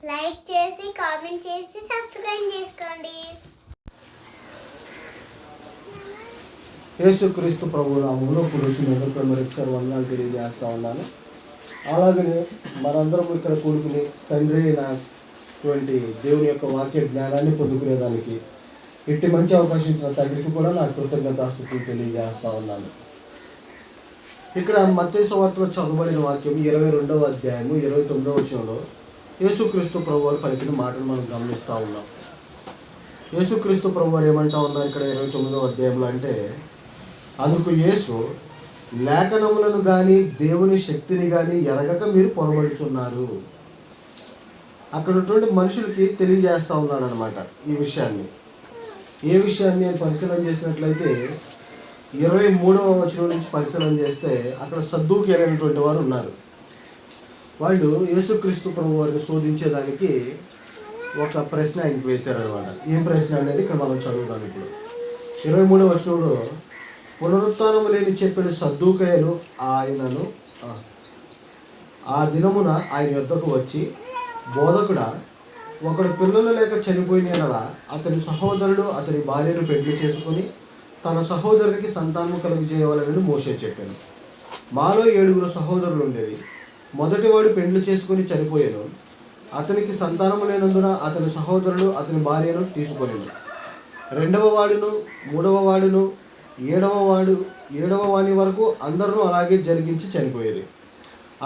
Like చేసి comment చేసి subscribe చేసుకోండి. యేసుక్రీస్తు ప్రభు నామములో పురుషులందరికీ మరొకసారి వందనాలు తెలియజేస్తా ఉన్నాను. అలాగనే మనందరం ఇక్కడ కూడుకుని తండ్రి అయినటువంటి దేవుని యొక్క వాక్య జ్ఞానాన్ని పొందుకునేదానికి ఇట్టి మంచి అవకాశం ఇచ్చిన తండ్రికి కూడా నా కృతజ్ఞతాస్తుతులు తెలియజేస్తా ఉన్నాను. ఇక్కడ మత్తయి సువార్తలో చదవబడిన వాక్యం 22వ అధ్యాయము 29వ వచనంలో యేసుక్రీస్తు ప్రభు వారు పలికిన మాటను మనం గమనిస్తూ ఉన్నాం. యేసుక్రీస్తు ప్రభు వారు ఏమంటా ఉన్నారు ఇక్కడ 29వ అధ్యాయంలో అంటే, అందుకు యేసు, లేఖనములను కానీ దేవుని శక్తిని కానీ ఎరగక మీరు పొరబడుచున్నారు. అక్కడ ఉన్నటువంటి మనుషులకి తెలియజేస్తూ ఉన్నాడు అనమాట ఈ విషయాన్ని. ఏ విషయాన్ని నేను పరిశీలన చేసినట్లయితే 23వ వచనం నుంచి పరిశీలన చేస్తే అక్కడ సద్దూకీయులైనటువంటి వారు ఉన్నారు. వాళ్ళు యేసుక్రీస్తు ప్రభు వారిని శోధించేదానికి ఒక ప్రశ్న ఆయనకు వేశారనమాట. ఏం ప్రశ్న అనేది ఇక్కడ మనం చదువుతాం. ఇప్పుడు 23వ వచనంలో, పునరుత్థానము లేని చెప్పిన సద్దూకయ్యులు ఆయనను ఆ దినమున ఆయన యొద్దకు వచ్చి, బోధకుడా, ఒకడు పిల్లలు లేక చనిపోయిన అతని సహోదరుడు అతని భార్యను పెళ్లి చేసుకుని తన సహోదరునికి సంతానము కలుగు చేయవాలని మోషే చెప్పాను. మాలో 7 సహోదరులు ఉండేది. మొదటివాడు పెళ్లి చేసుకుని చనిపోయాను. అతనికి సంతానము లేనందున అతని సహోదరుడు అతని భార్యను తీసుకొనిను. 2వ వాడును 3వ వాడును 7వ వాని వరకు అందరూ అలాగే జరిగించి చనిపోయేది.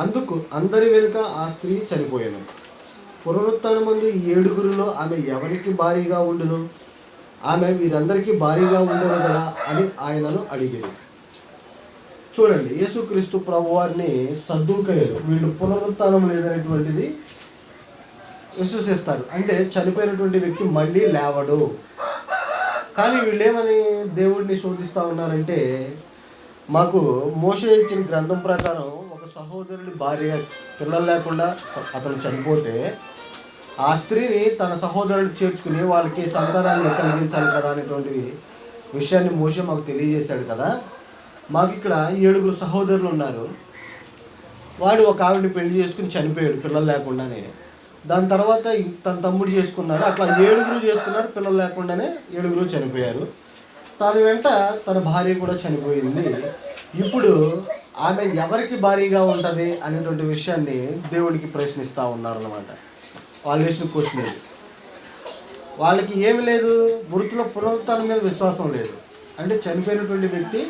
అందుకు అందరి వెనుక ఆ స్త్రీ చనిపోయాను. పునరుత్థానమందు ఈ 7 ఆమె ఎవరికి భారీగా ఉండును? ఆమె వీరందరికీ భారీగా ఉండదు కదా అని ఆయనను అడిగింది. చూడండి, యేసుక్రీస్తు ప్రభు వారిని సద్దూకయ్యులు వీళ్ళు పునరుత్థానం లేదనేటువంటిది విశ్వసిస్తారు. అంటే చనిపోయినటువంటి వ్యక్తి మళ్ళీ లేవడు. కానీ వీళ్ళు ఏమని దేవుడిని శోధిస్తూ ఉన్నారంటే, మాకు మోషే ఇచ్చిన గ్రంథం ప్రకారం ఒక సహోదరుడి భార్య పిల్లలు లేకుండా అతను చనిపోతే ఆ స్త్రీని తన సహోదరుడికి చేర్చుకుని వాళ్ళకి సంతానాన్ని కలిగించాలి కదా అనేటువంటి విషయాన్ని మోషే మాకు తెలియజేశాడు కదా. మాకు ఇక్కడ 7 సహోదరులు ఉన్నారు. వాడు ఒక ఆవిడని పెళ్లి చేసుకుని చనిపోయాడు పిల్లలు లేకుండానే. దాని తర్వాత తన తమ్ముడు చేసుకున్నాడు. అట్లా 7 చేసుకున్నారు, పిల్లలు లేకుండానే 7 చనిపోయారు. తన వెంట తన భార్య కూడా చనిపోయింది. ఇప్పుడు ఆమె ఎవరికి భారీగా ఉంటుంది అనేటువంటి విషయాన్ని దేవుడికి ప్రశ్నిస్తూ ఉన్నారన్నమాట. వాళ్ళు వేసిన క్వశ్చన్ ఇది. వాళ్ళకి ఏమి లేదు, మృతుల పునరుత్థానం మీద విశ్వాసం లేదు. అంటే చనిపోయినటువంటి వ్యక్తి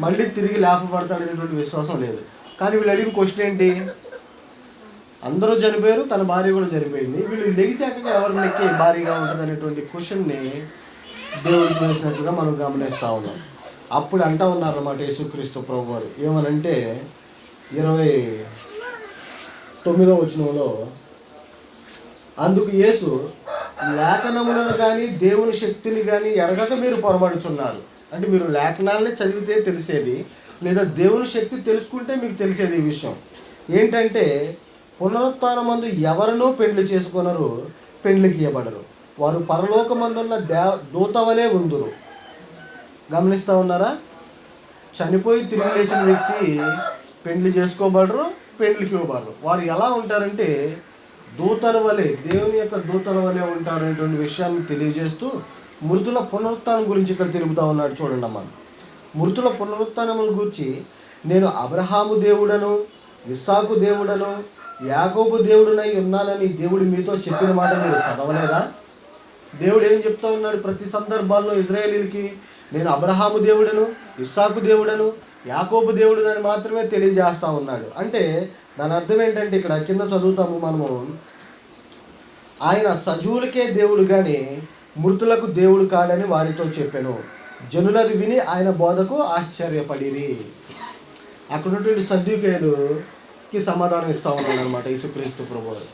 మళ్ళీ తిరిగి లేపబడతాడనేటువంటి విశ్వాసం లేదు. కానీ వీళ్ళు అడిగిన క్వశ్చన్ ఏంటి? అందరూ చనిపోయారు, తన భార్య కూడా చనిపోయింది, వీళ్ళు లెగిసాక ఎవరు లెక్కి భారీగా ఉంటుంది అనేటువంటి క్వశ్చన్ని దేవుడికి చేసినట్టుగా మనం గమనిస్తూ ఉన్నాం. అప్పుడు అంటూ ఉన్నారన్నమాట యేసుక్రీస్తు ప్రభు వారు. ఏమనంటే 29వ వచనంలో, అందుకు యేసు, లేఖనములను కానీ దేవుని శక్తిని కానీ ఎరగక మీరు పొరబడుచున్నారు. అంటే మీరు లేఖనాలనే చదివితే తెలిసేది, లేదా దేవుని శక్తి తెలుసుకుంటే మీకు తెలిసేది ఈ విషయం ఏంటంటే, పునరుత్థానమందు ఎవరినూ పెళ్లి చేసుకొనరు, పెళ్లికి ఇవ్వబడరు. వారు పరలోకమందున్న దూత వలె ఉందురు. గమనిస్తూ ఉన్నారా? చనిపోయి తిరిగి లేచిన వ్యక్తి పెళ్లి చేసుకోబడరు, పెళ్లికి ఇవ్వబడరు. వారు ఎలా ఉంటారంటే దూతల వలె, దేవుని యొక్క దూతల వలె ఉంటారు అనేటువంటి విషయాన్ని తెలియజేస్తూ మృతుల పునరుత్థానం గురించి ఇక్కడ తెలుపుతూ ఉన్నాడు. చూడండి అమ్మ, మృతుల పునరుత్థానముల గురించి, నేను అబ్రహాము దేవుడను, ఇస్సాకు దేవుడను, యాకోబు దేవుడునై ఉన్నానని దేవుడు మీతో చెప్పిన మాట మీరు చదవలేదా? దేవుడు ఏం చెప్తా ఉన్నాడు ప్రతి సందర్భాల్లో ఇశ్రాయేలీలకి? నేను అబ్రహాము దేవుడను, ఇస్సాకు దేవుడను, యాకోబు దేవుడునని మాత్రమే తెలియజేస్తూ ఉన్నాడు. అంటే దాని అర్థం ఏంటంటే, ఇక్కడ కింద చదువుతాము మనము, ఆయన సజీవులకే దేవుడు కానీ మృతులకు దేవుడు కాడని వారితో చెప్పాను. జనులది విని ఆయన బోధకు ఆశ్చర్యపడిరి. అక్కడ ఉన్నటువంటి సద్దూకయ్యులకి సమాధానం ఇస్తూ ఉన్నాడు అనమాట యేసుక్రీస్తు ప్రభువు.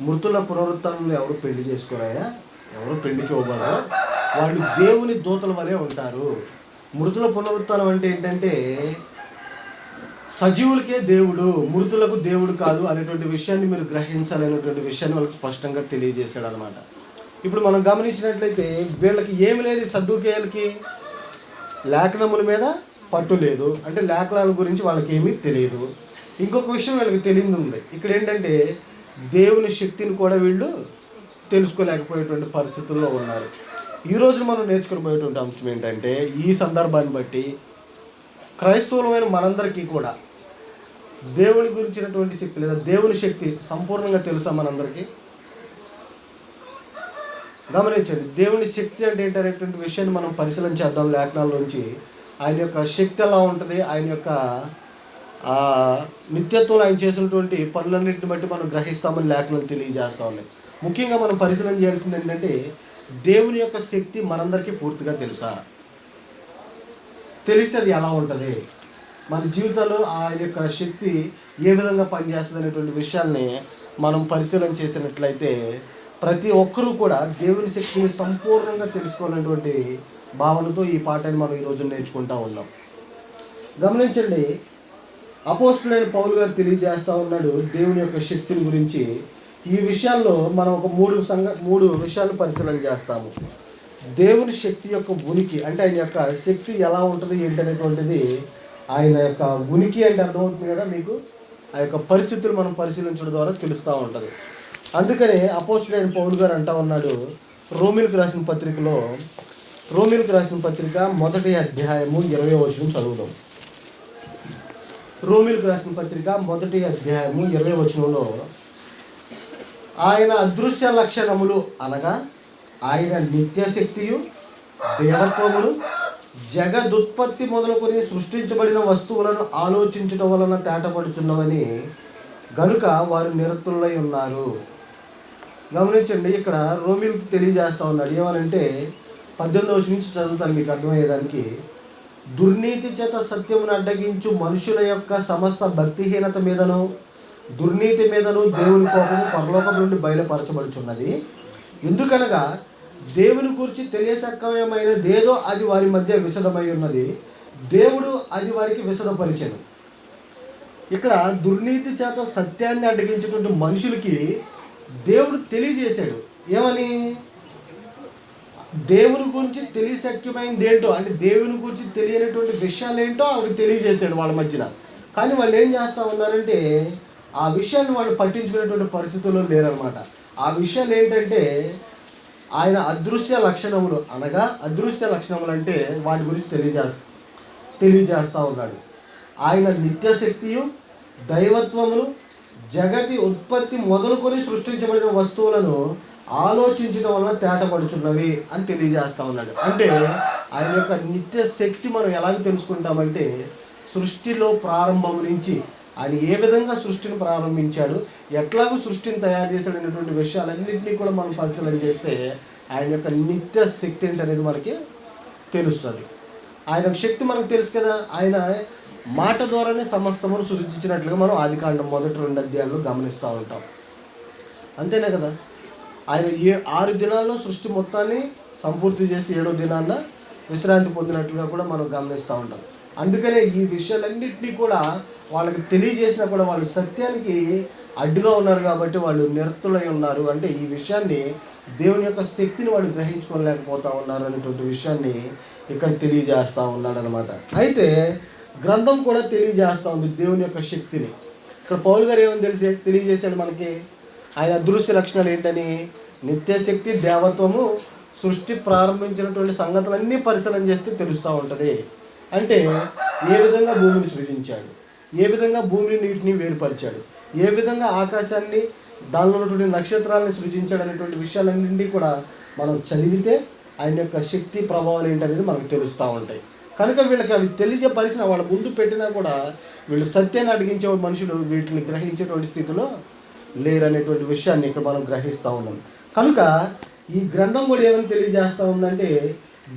మృతుల పునరుత్థానంలో ఎవరు పెళ్లి చేసుకోరాయా? ఎవరు పెళ్లికి ఇవ్వబడరు. వాళ్ళు దేవుని దూతల వలె ఉంటారు. మృతుల పునరుత్థానం అంటే ఏంటంటే సజీవులకే దేవుడు, మృతులకు దేవుడు కాదు అనేటువంటి విషయాన్ని మీరు గ్రహించాలనేటువంటి విషయాన్ని వాళ్ళకి స్పష్టంగా తెలియజేశాడు అనమాట. ఇప్పుడు మనం గమనించినట్లయితే వీళ్ళకి ఏమి లేదు, సద్దూకయ్యులకి లేఖనముల మీద పట్టు లేదు. అంటే లేఖనాల గురించి వాళ్ళకి ఏమీ తెలియదు. ఇంకొక విషయం వీళ్ళకి తెలియదు ఉంది. ఇక్కడ ఏంటంటే దేవుని శక్తిని కూడా వీళ్ళు తెలుసుకోలేకపోయేటువంటి పరిస్థితుల్లో ఉన్నారు. ఈరోజు మనం నేర్చుకునిపోయేటువంటి అంశం ఏంటంటే, ఈ సందర్భాన్ని బట్టి క్రైస్తవులమైన మనందరికీ కూడా దేవుని గురించినటువంటి శక్తి లేదా దేవుని శక్తి సంపూర్ణంగా తెలుసా మనందరికీ? గమనించండి, దేవుని శక్తి అంటే ఏంటనేటువంటి విషయాన్ని మనం పరిశీలన చేద్దాం లేఖనాల్లోంచి. ఆయన యొక్క శక్తి ఎలా ఉంటుంది, ఆయన యొక్క నిత్యత్వంలో ఆయన చేసినటువంటి పనులన్నింటిని బట్టి మనం గ్రహిస్తామని లేఖనాలు తెలియజేస్తూ ఉన్నాయి. ముఖ్యంగా మనం పరిశీలన చేయాల్సింది ఏంటంటే, దేవుని యొక్క శక్తి మనందరికీ పూర్తిగా తెలుసా? తెలిస్తే అది ఎలా ఉంటుంది, మన జీవితంలో ఆయన యొక్క శక్తి ఏ విధంగా పనిచేస్తుంది అనేటువంటి విషయాల్ని మనం పరిశీలన చేసినట్లయితే ప్రతి ఒక్కరూ కూడా దేవుని శక్తిని సంపూర్ణంగా తెలుసుకోవాలనేటువంటి భావనతో ఈ పాఠాన్ని మనం ఈరోజు నేర్చుకుంటూ ఉన్నాం. గమనించండి, అపోస్తలుడైన పౌలు గారు తెలియజేస్తూ ఉన్నాడు దేవుని యొక్క శక్తిని గురించి. ఈ విషయాల్లో మనం ఒక మూడు విషయాలు పరిశీలన చేస్తాము. దేవుని శక్తి యొక్క ఉనికి అంటే ఆయన యొక్క శక్తి ఎలా ఉంటుంది ఏంటనేటువంటిది, ఆయన యొక్క ఉనికి అంటే అర్థమవుతుంది కదా మీకు. ఆ యొక్క పరిస్థితులు మనం పరిశీలించడం ద్వారా తెలుస్తూ ఉంటుంది. అందుకనే అపోస్తలుడైన పౌలు గారు అంటూ ఉన్నాడు, రోమీలకు రాసిన పత్రిక 1వ అధ్యాయము 20వ వచనం చదువుదాం. రోమీలకు రాసిన పత్రిక 1వ అధ్యాయము 20వ వచనంలో, ఆయన అదృశ్య లక్షణములు అనగా ఆయన నిత్యశక్తియు దేవత్వమును జగదుత్పత్తి మొదలుకొని సృష్టించబడిన వస్తువులను ఆలోచించడం వలన తేటపడుచున్నవని గనుక వారు నిరతులై ఉన్నారు. గమనించండి, ఇక్కడ రోమీలకు తెలియజేస్తూ ఉన్నాడు ఏమనంటే, 18వ వచనం నుంచి చదువుతాను మీకు అర్థమయ్యేదానికి. దుర్నీతి చేత సత్యమును అడ్డగించు మనుషుల యొక్క సమస్త భక్తిహీనత మీదను దుర్నీతి మీదను దేవుని కోపము పరలోకం నుండి బయలుపరచబడుచున్నది. ఎందుకనగా దేవుని గురించి తెలియసక్కమైనదేదో అది వారి మధ్య విశదమై ఉన్నది, దేవుడు అది వారికి విశదపరిచెను. ఇక్కడ దుర్నీతి చేత సత్యాన్ని అడ్డగించేటువంటి మనుషులకి దేవుడు తెలియజేశాడు. ఏమని? దేవుని గురించి తెలియశక్యమైనది ఏంటో అంటే దేవుని గురించి తెలియనటువంటి విషయాలు ఏంటో ఆవిడకి తెలియజేశాడు వాళ్ళ మధ్యన. కానీ వాళ్ళు ఏం చేస్తూ ఉన్నారంటే, ఆ విషయాన్ని వాళ్ళు పట్టించుకునేటువంటి పరిస్థితుల్లో లేరనమాట. ఆ విషయాలు ఏంటంటే, ఆయన అదృశ్య లక్షణములు అనగా అదృశ్య లక్షణములు అంటే వాటి గురించి తెలియజేస్తూ ఉన్నాడు. ఆయన నిత్యశక్తియు దైవత్వమును జగతి ఉత్పత్తి మొదలుకొని సృష్టించబడిన వస్తువులను ఆలోచించడం వలన తేటపడుచున్నవి అని తెలియజేస్తూ ఉన్నాడు. అంటే ఆయన యొక్క నిత్య శక్తి మనం ఎలాగ తెలుసుకుంటామంటే, సృష్టిలో ప్రారంభం నుంచి ఆయన ఏ విధంగా సృష్టిని ప్రారంభించాడు, ఎట్లాగో సృష్టిని తయారు చేశాడు అనేటువంటి విషయాలన్నింటినీ కూడా మనం పరిశీలన చేస్తే ఆయన యొక్క నిత్య శక్తి ఏంటనేది మనకి తెలుస్తుంది. ఆయన శక్తి మనకు తెలుసు కదా. ఆయన మాట ద్వారానే సమస్తమును సృష్టించినట్లుగా మనం ఆదికాండం 1-2 అధ్యాయాల్లో గమనిస్తూ ఉంటాం. అంతేనే కదా. ఆయన 6 దినాల్లో సృష్టి మొత్తాన్ని సంపూర్తి చేసి 7వ దినాన్న విశ్రాంతి పొందినట్లుగా కూడా మనం గమనిస్తూ ఉంటాం. అందుకనే ఈ విషయాలన్నింటినీ కూడా వాళ్ళకి తెలియజేసినా కూడా వాళ్ళు సత్యానికి అడ్డుగా ఉన్నారు కాబట్టి వాళ్ళు నిరతులై ఉన్నారు. అంటే ఈ విషయాన్ని దేవుని యొక్క శక్తిని వాళ్ళు గ్రహించుకోలేకపోతూ ఉన్నారు అనేటువంటి విషయాన్ని ఇక్కడ తెలియజేస్తూ ఉన్నాడు అనమాట. అయితే గ్రంథం కూడా తెలియజేస్తూ ఉంది దేవుని యొక్క శక్తిని. ఇక్కడ పౌలు గారు ఏమని తెలియజేశాడు మనకి, ఆయన అదృశ్య లక్షణాలు ఏంటని, నిత్యశక్తి దేవత్వము సృష్టి ప్రారంభించినటువంటి సంగతులన్నీ పరిశీలన చేస్తే తెలుస్తూ ఉంటుంది. అంటే ఏ విధంగా భూమిని సృజించాడు, ఏ విధంగా భూమిని నీటిని వేరుపరిచాడు, ఏ విధంగా ఆకాశాన్ని దానిలో ఉన్నటువంటి నక్షత్రాలను సృజించాడు అనేటువంటి విషయాలన్నింటినీ కూడా మనం చదివితే ఆయన యొక్క శక్తి ప్రభావాలు ఏంటనేది మనకు తెలుస్తూ ఉంటాయి. కనుక వీళ్ళకి అవి తెలియజేపరిచిన వాళ్ళ ముందు పెట్టినా కూడా వీళ్ళు సత్యాన్ని అడిగించే మనుషులు వీటిని గ్రహించేటువంటి స్థితిలో లేరనేటువంటి విషయాన్ని ఇక్కడ మనం గ్రహిస్తూ ఉన్నాం. కనుక ఈ గ్రంథం కూడా ఏమని తెలియజేస్తూ ఉందంటే,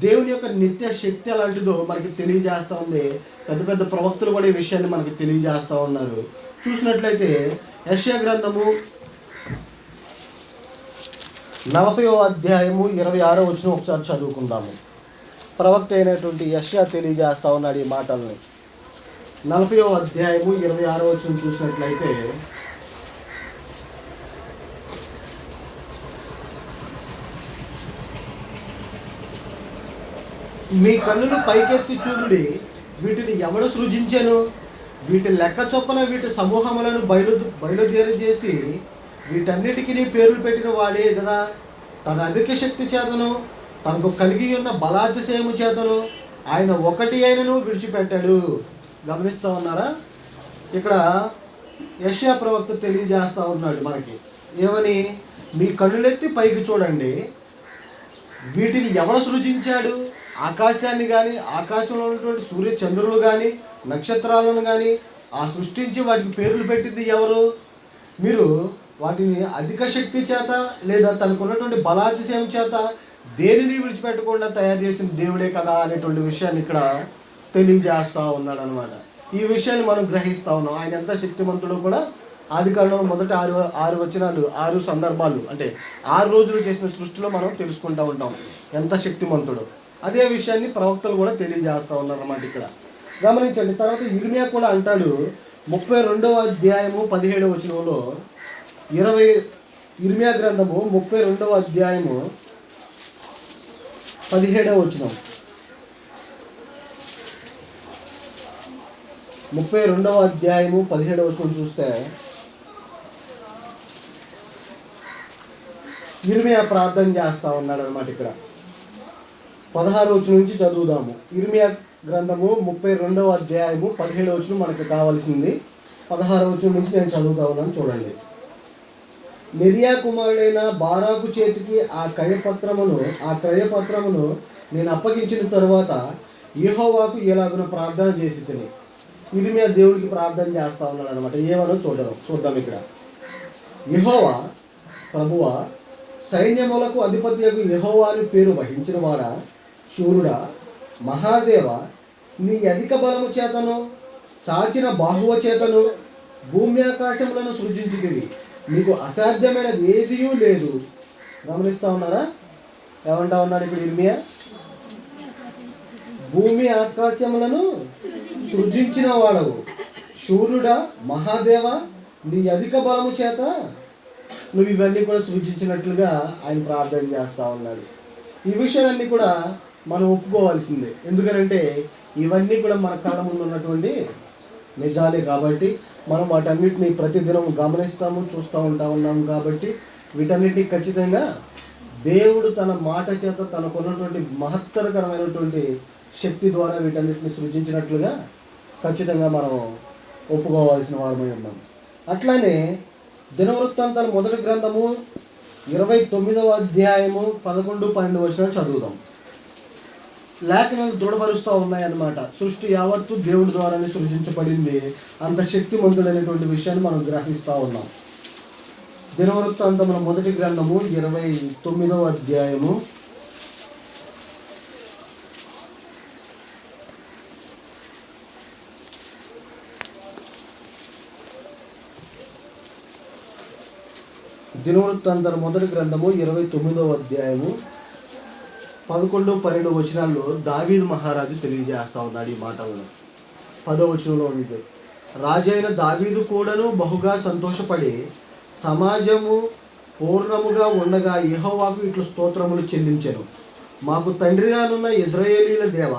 దేవుని యొక్క నిత్య శక్తి అలాంటిదో మనకి తెలియజేస్తూ ఉంది. పెద్ద పెద్ద ప్రవక్తలు కూడా ఈ విషయాన్ని మనకి తెలియజేస్తూ ఉన్నారు. చూసినట్లయితే యెషయా గ్రంథము 40వ అధ్యాయము 26వ వచనం ఒకసారి చదువుకుందాము. ప్రవక్త అయినటువంటి యెషయా తెలియజేస్తూ ఉన్నాడు ఈ మాటల్ని. 40వ అధ్యాయము 26వ వచనం చూసినట్లయితే, మీ కన్నులు పైకెత్తి చూడుడి, వీటిని ఎవడు సృజించెను? వీటి లెక్క చొప్పున వీటి సమూహములను బయలుదేరి చేసి వీటన్నిటికీ పేర్లు పెట్టిన వాడే కదా తన అధిక శక్తి చేతను తనకు కలిగి ఉన్న బలాతిశయము చేతను ఆయన ఒకటి అయినను విడిచిపెట్టాడు. గమనిస్తూ ఉన్నారా? ఇక్కడ యెషయా ప్రవక్త తెలియజేస్తూ ఉన్నాడు మనకి ఏమని, మీ కన్నులెత్తి పైకి చూడండి, వీటిని ఎవరు సృజించాడు? ఆకాశాన్ని కానీ ఆకాశంలో ఉన్నటువంటి సూర్య చంద్రులు కానీ నక్షత్రాలను కానీ ఆ సృష్టించి వాటికి పేర్లు పెట్టింది ఎవరు? మీరు వాటిని అధిక శక్తి చేత లేదా తనకున్నటువంటి బలాతిశయం చేత దేనిని విడిచిపెట్టకుండా తయారు చేసిన దేవుడే కదా అనేటువంటి విషయాన్ని ఇక్కడ తెలియజేస్తూ ఉన్నాడు అనమాట. ఈ విషయాన్ని మనం గ్రహిస్తూ ఉన్నాం. ఆయన ఎంత శక్తిమంతుడో కూడా ఆదికాండంలో మొదటి ఆరు వచనాలు 6 సందర్భాలు అంటే 6 రోజులు చేసిన సృష్టిలో మనం తెలుసుకుంటూ ఉంటాం ఎంత శక్తిమంతుడో. అదే విషయాన్ని ప్రవక్తలు కూడా తెలియజేస్తూ ఉన్నారు అన్నమాట. ఇక్కడ గమనించండి. తర్వాత ఇర్మియా కూడా అంటాడు 32వ అధ్యాయము 17వ వచనంలో, ఇర్మియా గ్రంథము 32వ అధ్యాయము 17వ వచనం, 32వ అధ్యాయము 17వ వచనం చూస్తే ఇర్మియా ప్రార్థన చేస్తూ ఉన్నాడు అనమాట. ఇక్కడ 16వ వచనం నుంచి చదువుదాము. ఇర్మియా గ్రంథము 32వ అధ్యాయము 17వ వచనం మనకు కావాల్సింది. 16వ వచనం నుంచి నేను చదువుతా ఉన్నాను, చూడండి. నెరియా కుమారుడైన బారాకు చేతికి ఆ క్రయపత్రమును నేను అప్పగించిన తరువాత యెహోవాకు ఎలాగున ప్రార్థన చేసి తిని. ఇర్మియా దేవుడికి ప్రార్థన చేస్తూ ఉన్నాడు అనమాట. ఏమనో చూద్దాం ఇక్కడ. యెహోవా ప్రభువా, సైన్యములకు అధిపత్యకు యెహోవా అని పేరు వహించిన వాడా, శూరుడా, మహాదేవ, నీ అధిక బలము చేతను చాచిన బాహువ చేతను భూమి ఆకాశములను సృజించితివి, నీకు అసాధ్యమైనది ఏదీ లేదు. గమనిస్తూ ఉన్నారా? ఏమంటా ఉన్నాడు ఇప్పుడు ఇర్మియా? భూమి ఆకాశములను సృజించిన వాడవు, శూరుడా, మహాదేవ, నీ అధిక బలము చేత నువ్వు ఇవన్నీ కూడా సృజించినట్లుగా ఆయన ప్రార్థన చేస్తూ ఉన్నాడు. ఈ విషయాలన్నీ కూడా మనం ఒప్పుకోవాల్సిందే. ఎందుకంటే ఇవన్నీ కూడా మన కళ్ళ ముందు ఉన్నటువంటి నిజాలే కాబట్టి మనం వాటన్నిటిని ప్రతిదినం గమనిస్తాము, చూస్తూ ఉన్నాము కాబట్టి వీటన్నిటిని ఖచ్చితంగా దేవుడు తన మాట చేత తనకున్నటువంటి మహత్తరకరమైనటువంటి శక్తి ద్వారా వీటన్నిటిని సృజించినట్లుగా ఖచ్చితంగా మనం ఒప్పుకోవాల్సిన వారమై ఉన్నాం. అట్లానే దినవృత్తాంతాల మొదటి గ్రంథము 29వ అధ్యాయము 11, 12 వచనాలు చదువుదాం. లేఖనాలు దృఢపరుస్తూ ఉన్నాయన్నమాట. సృష్టి యావత్తు దేవుడి ద్వారానే సృజించబడింది. అంత శక్తిమంతుడైనటువంటి విషయాన్ని మనం గ్రహిస్తూ ఉన్నాం. దినవృత్తాంతముల మొదటి గ్రంథము 29వ అధ్యాయము 29వ అధ్యాయము 11, 12 వచనాల్లో దావీదు మహారాజు తెలియజేస్తా ఉన్నాడు ఈ మాటలను. 10వ వచనంలో ఉంది, రాజైన దావీదు కూడాను బహుగా సంతోషపడి సమాజము పూర్ణముగా ఉండగా యెహోవాకు ఇట్లు స్తోత్రములు చెల్లించెను. మాకు తండ్రిగానున్న ఇశ్రాయేలీల దేవ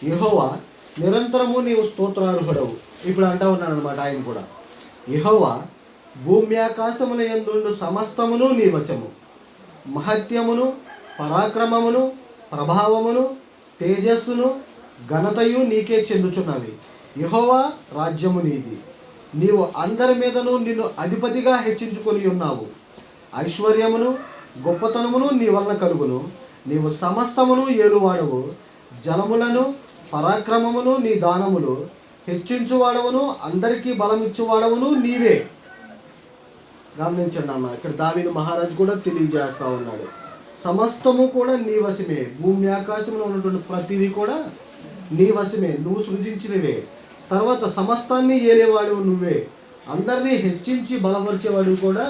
యెహోవా, నిరంతరము నీవు స్తోత్రార్హుడవు. ఇప్పుడు అంటా ఉన్నాడు అనమాట ఆయన కూడా. యెహోవా, భూమి ఆకాశముల యందుండు సమస్తమును నీ వశము, మహత్యమును పరాక్రమమును ప్రభావమును తేజస్సును ఘనతయు నీకే చెందుచున్నవి. యెహోవా, రాజ్యము నీది, నీవు అందరి మీదను నిన్ను అధిపతిగా హెచ్చించుకొని ఉన్నావు. ఐశ్వర్యమును గొప్పతనమును నీ వలన కలుగును. నీవు సమస్తమును ఏలువాడవు. జలములను పరాక్రమమును నీ దానములు. హెచ్చించువాడవును అందరికీ బలమిచ్చువాడవును నీవే. గమనించండి అన్న, ఇక్కడ దావీదు మహారాజు కూడా తెలియజేస్తూ ఉన్నాడు. సమస్తము కూడా నీ వశమే. భూమి ఆకాశంలో ఉన్నటువంటి ప్రతిదీ కూడా నీ వశమే, నువ్వు సృజించినవే. తర్వాత సమస్తాన్ని ఏలేవాడు నువ్వే, అందరినీ హెచ్చించి బలపరిచేవాడు కూడా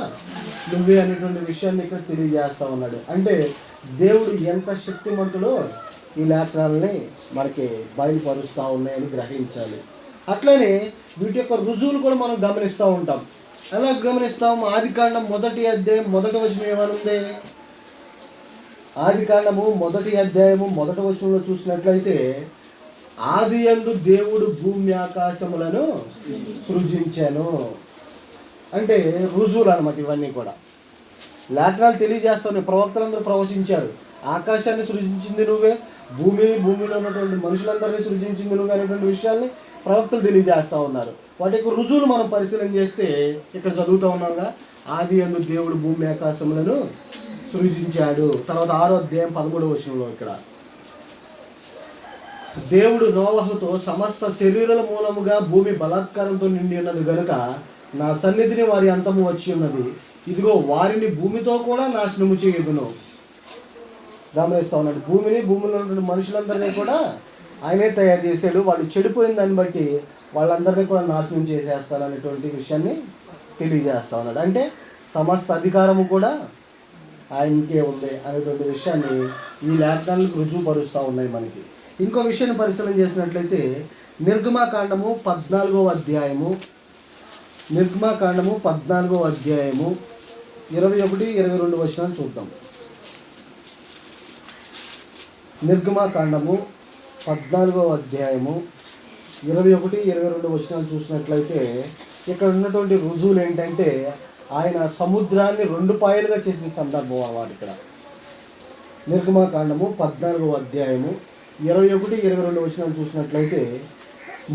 నువ్వే అనేటువంటి విషయాన్ని ఇక్కడ తెలియజేస్తూ ఉన్నాడు. అంటే దేవుడు ఎంత శక్తిమంతుడో ఈ లేఖనాలని మనకి బయలుపరుస్తూ ఉన్నాయని గ్రహించాలి. అట్లనే వీటి యొక్క రుజువులు కూడా మనం గమనిస్తూ ఉంటాం. ఎలా గమనిస్తాం? ఆదికాండం 1వ అధ్యాయం 1వ వచనం ఏమనుంది? ఆదికాండము 1వ అధ్యాయము 1వ వచనంలో చూసినట్లయితే, ఆదియందు దేవుడు భూమి ఆకాశములను సృజించాను. అంటే రుజువులు అనమాట ఇవన్నీ కూడా. లేఖనాలు తెలియజేస్తావు, ప్రవక్తలందరూ ప్రవచించారు, ఆకాశాన్ని సృజించింది నువ్వే, భూమిలో ఉన్నటువంటి మనుషులందరినీ సృజించింది నువ్వే అనేటువంటి విషయాల్ని ప్రవక్తలు తెలియజేస్తూ ఉన్నారు. వాటి యొక్క రుజువులు మనం పరిశీలన చేస్తే ఇక్కడ చదువుతూ ఉన్నాగా, ఆది యందు దేవుడు భూమి ఆకాశములను సృజించాడు. తర్వాత 6వ అధ్యాయం 13వ వచనంలో ఇక్కడ దేవుడు నోవహుతో సమస్త శరీరాల మూలముగా భూమి బలాత్కారంతో నిండి ఉన్నది గనుక నా సన్నిధిని వారి అంతము వచ్చి ఉన్నది, ఇదిగో వారిని భూమితో కూడా నాశనము చేయదును. గమనిస్తూ ఉన్నాడు, భూమిలో ఉన్నటువంటి మనుషులందరినీ కూడా ఆయనే తయారు చేశాడు. వాళ్ళు చెడిపోయిన దాన్ని బట్టి వాళ్ళందరినీ కూడా నాశనం చేసేస్తారు అనేటువంటి విషయాన్ని తెలియజేస్తూ ఉన్నాడు. అంటే సమస్త అధికారము కూడా ఆయనకే ఉంది అనేటువంటి విషయాన్ని ఈ లేఖనాలకు రుజువుపరుస్తూ ఉన్నాయి మనకి. ఇంకో విషయాన్ని పరిశీలన చేసినట్లయితే నిర్గమాకాండము 14వ అధ్యాయము 21-22 వచనాలు చూద్దాం. నిర్గమాకాండము 14వ అధ్యాయము 21-22 వచనాలు చూసినట్లయితే ఇక్కడ ఉన్నటువంటి రుజువులు ఏంటంటే ఆయన సముద్రాన్ని 2 పాయలుగా చేసిన సందర్భం అన్నమాట. ఇక్కడ నిర్గమాకాండము 14వ అధ్యాయము 21-22 వచనాలు చూసినట్లయితే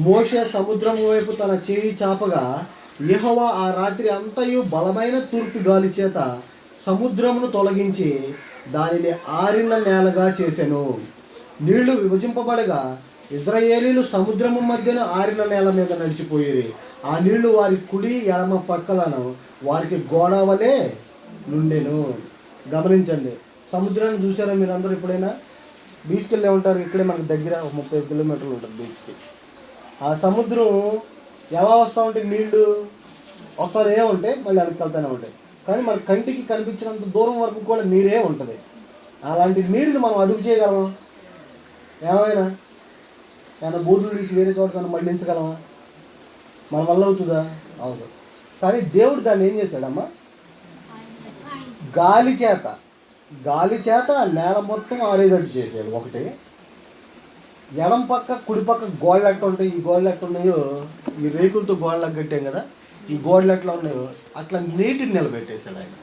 మోషే సముద్రము వైపు తన చేయి చాపగా యెహోవా ఆ రాత్రి అంతయు బలమైన తూర్పు గాలి చేత సముద్రమును తొలగించి దానిని ఆరిన నేలగా చేసెను. నీళ్లు విభజింపబడగా ఇశ్రాయేలీలు సముద్రము మధ్యన ఆరిన నేల మీద నడిచిపోయిరి. ఆ నీళ్లు వారి కుడి ఎడమ పక్కలను వారికి గోడ వలె నుండెను. గమనించండి, సముద్రాన్ని చూసారా మీరు అందరూ? ఎప్పుడైనా బీచ్కి వెళ్ళే ఉంటారు, ఇక్కడే మనకు దగ్గర 30 కిలోమీటర్లు ఉంటుంది బీచ్కి. ఆ సముద్రం ఎలా వస్తూ ఉంటాయి, నీళ్లు వస్తూనే ఉంటాయి, మళ్ళీ వెనక్కి వెళ్తూనే ఉంటాయి. కానీ మన కంటికి కనిపించినంత దూరం వరకు కూడా నీరే ఉంటుంది. అలాంటి నీరుని మనం అదుపు చేయగలమా? ఏమైనా బోర్డులు తీసి వేరే చోట మళ్ళించగలమా? మన వల్ల అవుతుందా? అవును. కానీ దేవుడు దాన్ని ఏం చేశాడమ్మా? గాలి చేత నేల మొత్తం ఆరేటట్టు చేశాడు. ఒకటి ఎడం పక్క కుడి పక్క గోడలు ఎట్లా ఉంటాయి, ఈ గోడలు ఎట్లా ఉన్నాయో, ఈ రేకులతో గోడలకు కట్టాం కదా, ఈ గోడలు ఎట్లా ఉన్నాయో అట్లా నీటిని నిలబెట్టేశాడు ఆయన.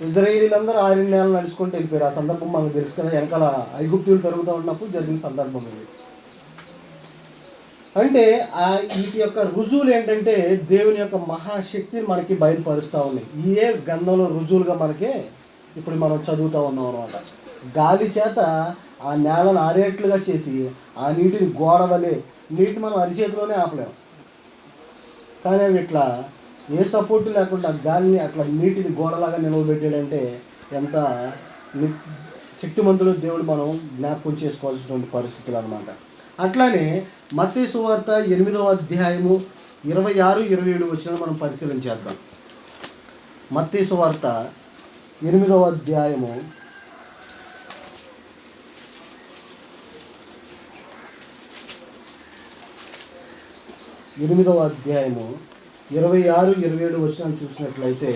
ఇజ్రాయేలీలందరూ 6 నెలలు నడుచుకుంటూ వెళ్ళిపోయారు. ఆ సందర్భం మనకు తెలుసు కదా, వెనకాల ఐగుప్తులు తరుగుతూ ఉన్నప్పుడు జరిగిన సందర్భం ఇది. అంటే వీటి యొక్క రుజువులు ఏంటంటే దేవుని యొక్క మహాశక్తిని మనకి బయలుపరుస్తూ ఉన్నాయి. ఏ గ్రంథంలో రుజువులుగా మనకి ఇప్పుడు మనం చదువుతూ ఉన్నాం అనమాట. గాలి చేత ఆ నేలను ఆరేట్లుగా చేసి ఆ నీటిని గోడ వలె, నీటిని మనం అరిచేతిలోనే ఆపలేము, కానీ అవి ఇట్లా ఏ సపోర్టు లేకుండా గాలిని అట్లా నీటిని గోడలాగా నిలవబెట్టాడంటే ఎంత శక్తిమంతుడు దేవుడు మనం జ్ఞాపకం చేసుకోవాల్సినటువంటి పరిస్థితులు అనమాట. అట్లానే మత్తయి సువార్త 8వ అధ్యాయము 26-27 వచనాలు మనం పరిశీలన చేద్దాం. మత్తయి సువార్త 8వ అధ్యాయము 26-27 వచనాలు చూసినట్లయితే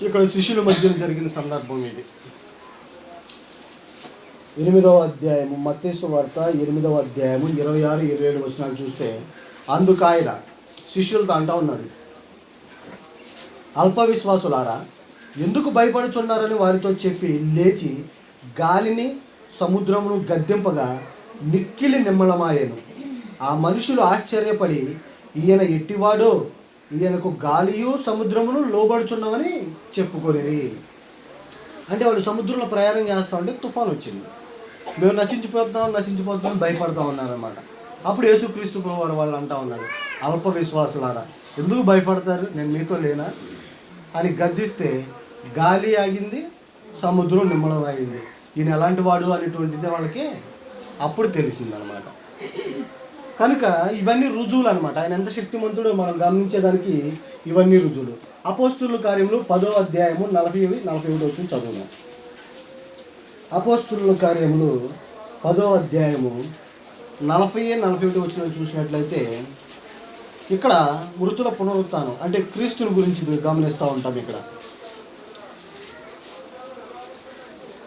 ఇక్కడ శిష్యుల మధ్యన జరిగిన సందర్భం ఇది. 8వ అధ్యాయము మత్తయి సువార్త 8వ అధ్యాయము 26-27 వచనాలు చూస్తే అందుకు ఆయన శిష్యులతో అంటా ఉన్నాడు, అల్ప విశ్వాసులారా ఎందుకు భయపడుచున్నారని వారితో చెప్పి లేచి గాలిని సముద్రమును గద్దింపగా మిక్కిలి నిమ్మళమాయెను. ఆ మనుషులు ఆశ్చర్యపడి ఈయన ఎట్టివాడో, ఈయనకు గాలియు సముద్రమును లోబడుచున్నామని చెప్పుకొనిరి. అంటే వాళ్ళు సముద్రంలో ప్రయాణం చేస్తూ ఉంటే తుఫాను వచ్చింది, మేము నశించిపోతాం భయపడతా ఉన్నారన్నమాట. అప్పుడు యేసుక్రీస్తు ప్రభువారు వాళ్ళు అంటా ఉన్నారు, అల్ప విశ్వాసులారా ఎందుకు భయపడతారు, నేను మీతో లేనా అని గద్దిస్తే గాలి ఆగింది, సముద్రం నిమ్మలం అయింది. ఈయన ఎలాంటి వాడు అనేటువంటిది వాళ్ళకి అప్పుడు తెలిసిందనమాట. కనుక ఇవన్నీ రుజువులు అనమాట. ఆయన ఎంత శక్తిమంతుడో మనం గమనించేదానికి ఇవన్నీ రుజువులు. అపోస్తుల కార్యములు 10వ అధ్యాయము 40-41 వచ్చిన చదువుదాం. అపోస్తుల కార్యములు 10వ అధ్యాయము 40-41 వచ్చిన చూసినట్లయితే ఇక్కడ మృతుల పునరుత్థానం అంటే క్రీస్తుని గురించి గమనిస్తూ ఉంటాం. ఇక్కడ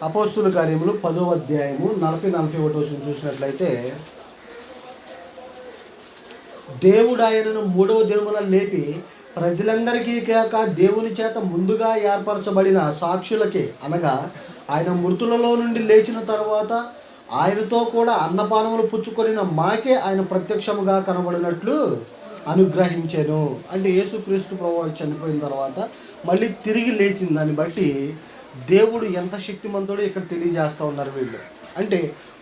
అపోస్తుల కార్యములు 10వ అధ్యాయము 40-41 వచ్చిన చూసినట్లయితే దేవుడు ఆయనను మూడవ దినమున లేపి ప్రజలందరికీ కాక దేవుని చేత ముందుగా ఏర్పరచబడిన సాక్షులకే, అనగా ఆయన మృతులలో నుండి లేచిన తర్వాత ఆయనతో కూడా అన్నపానములు పుచ్చుకొనిన మాకే ఆయన ప్రత్యక్షముగా కనబడినట్లు అనుగ్రహించాను. అంటే యేసుక్రీస్తు ప్రభువు చనిపోయిన తర్వాత మళ్ళీ తిరిగి లేచిన దాన్ని బట్టి దేవుడు ఎంత శక్తిమంతుడో ఇక్కడ తెలియజేస్తూ ఉన్నారు వీళ్ళు. అంటే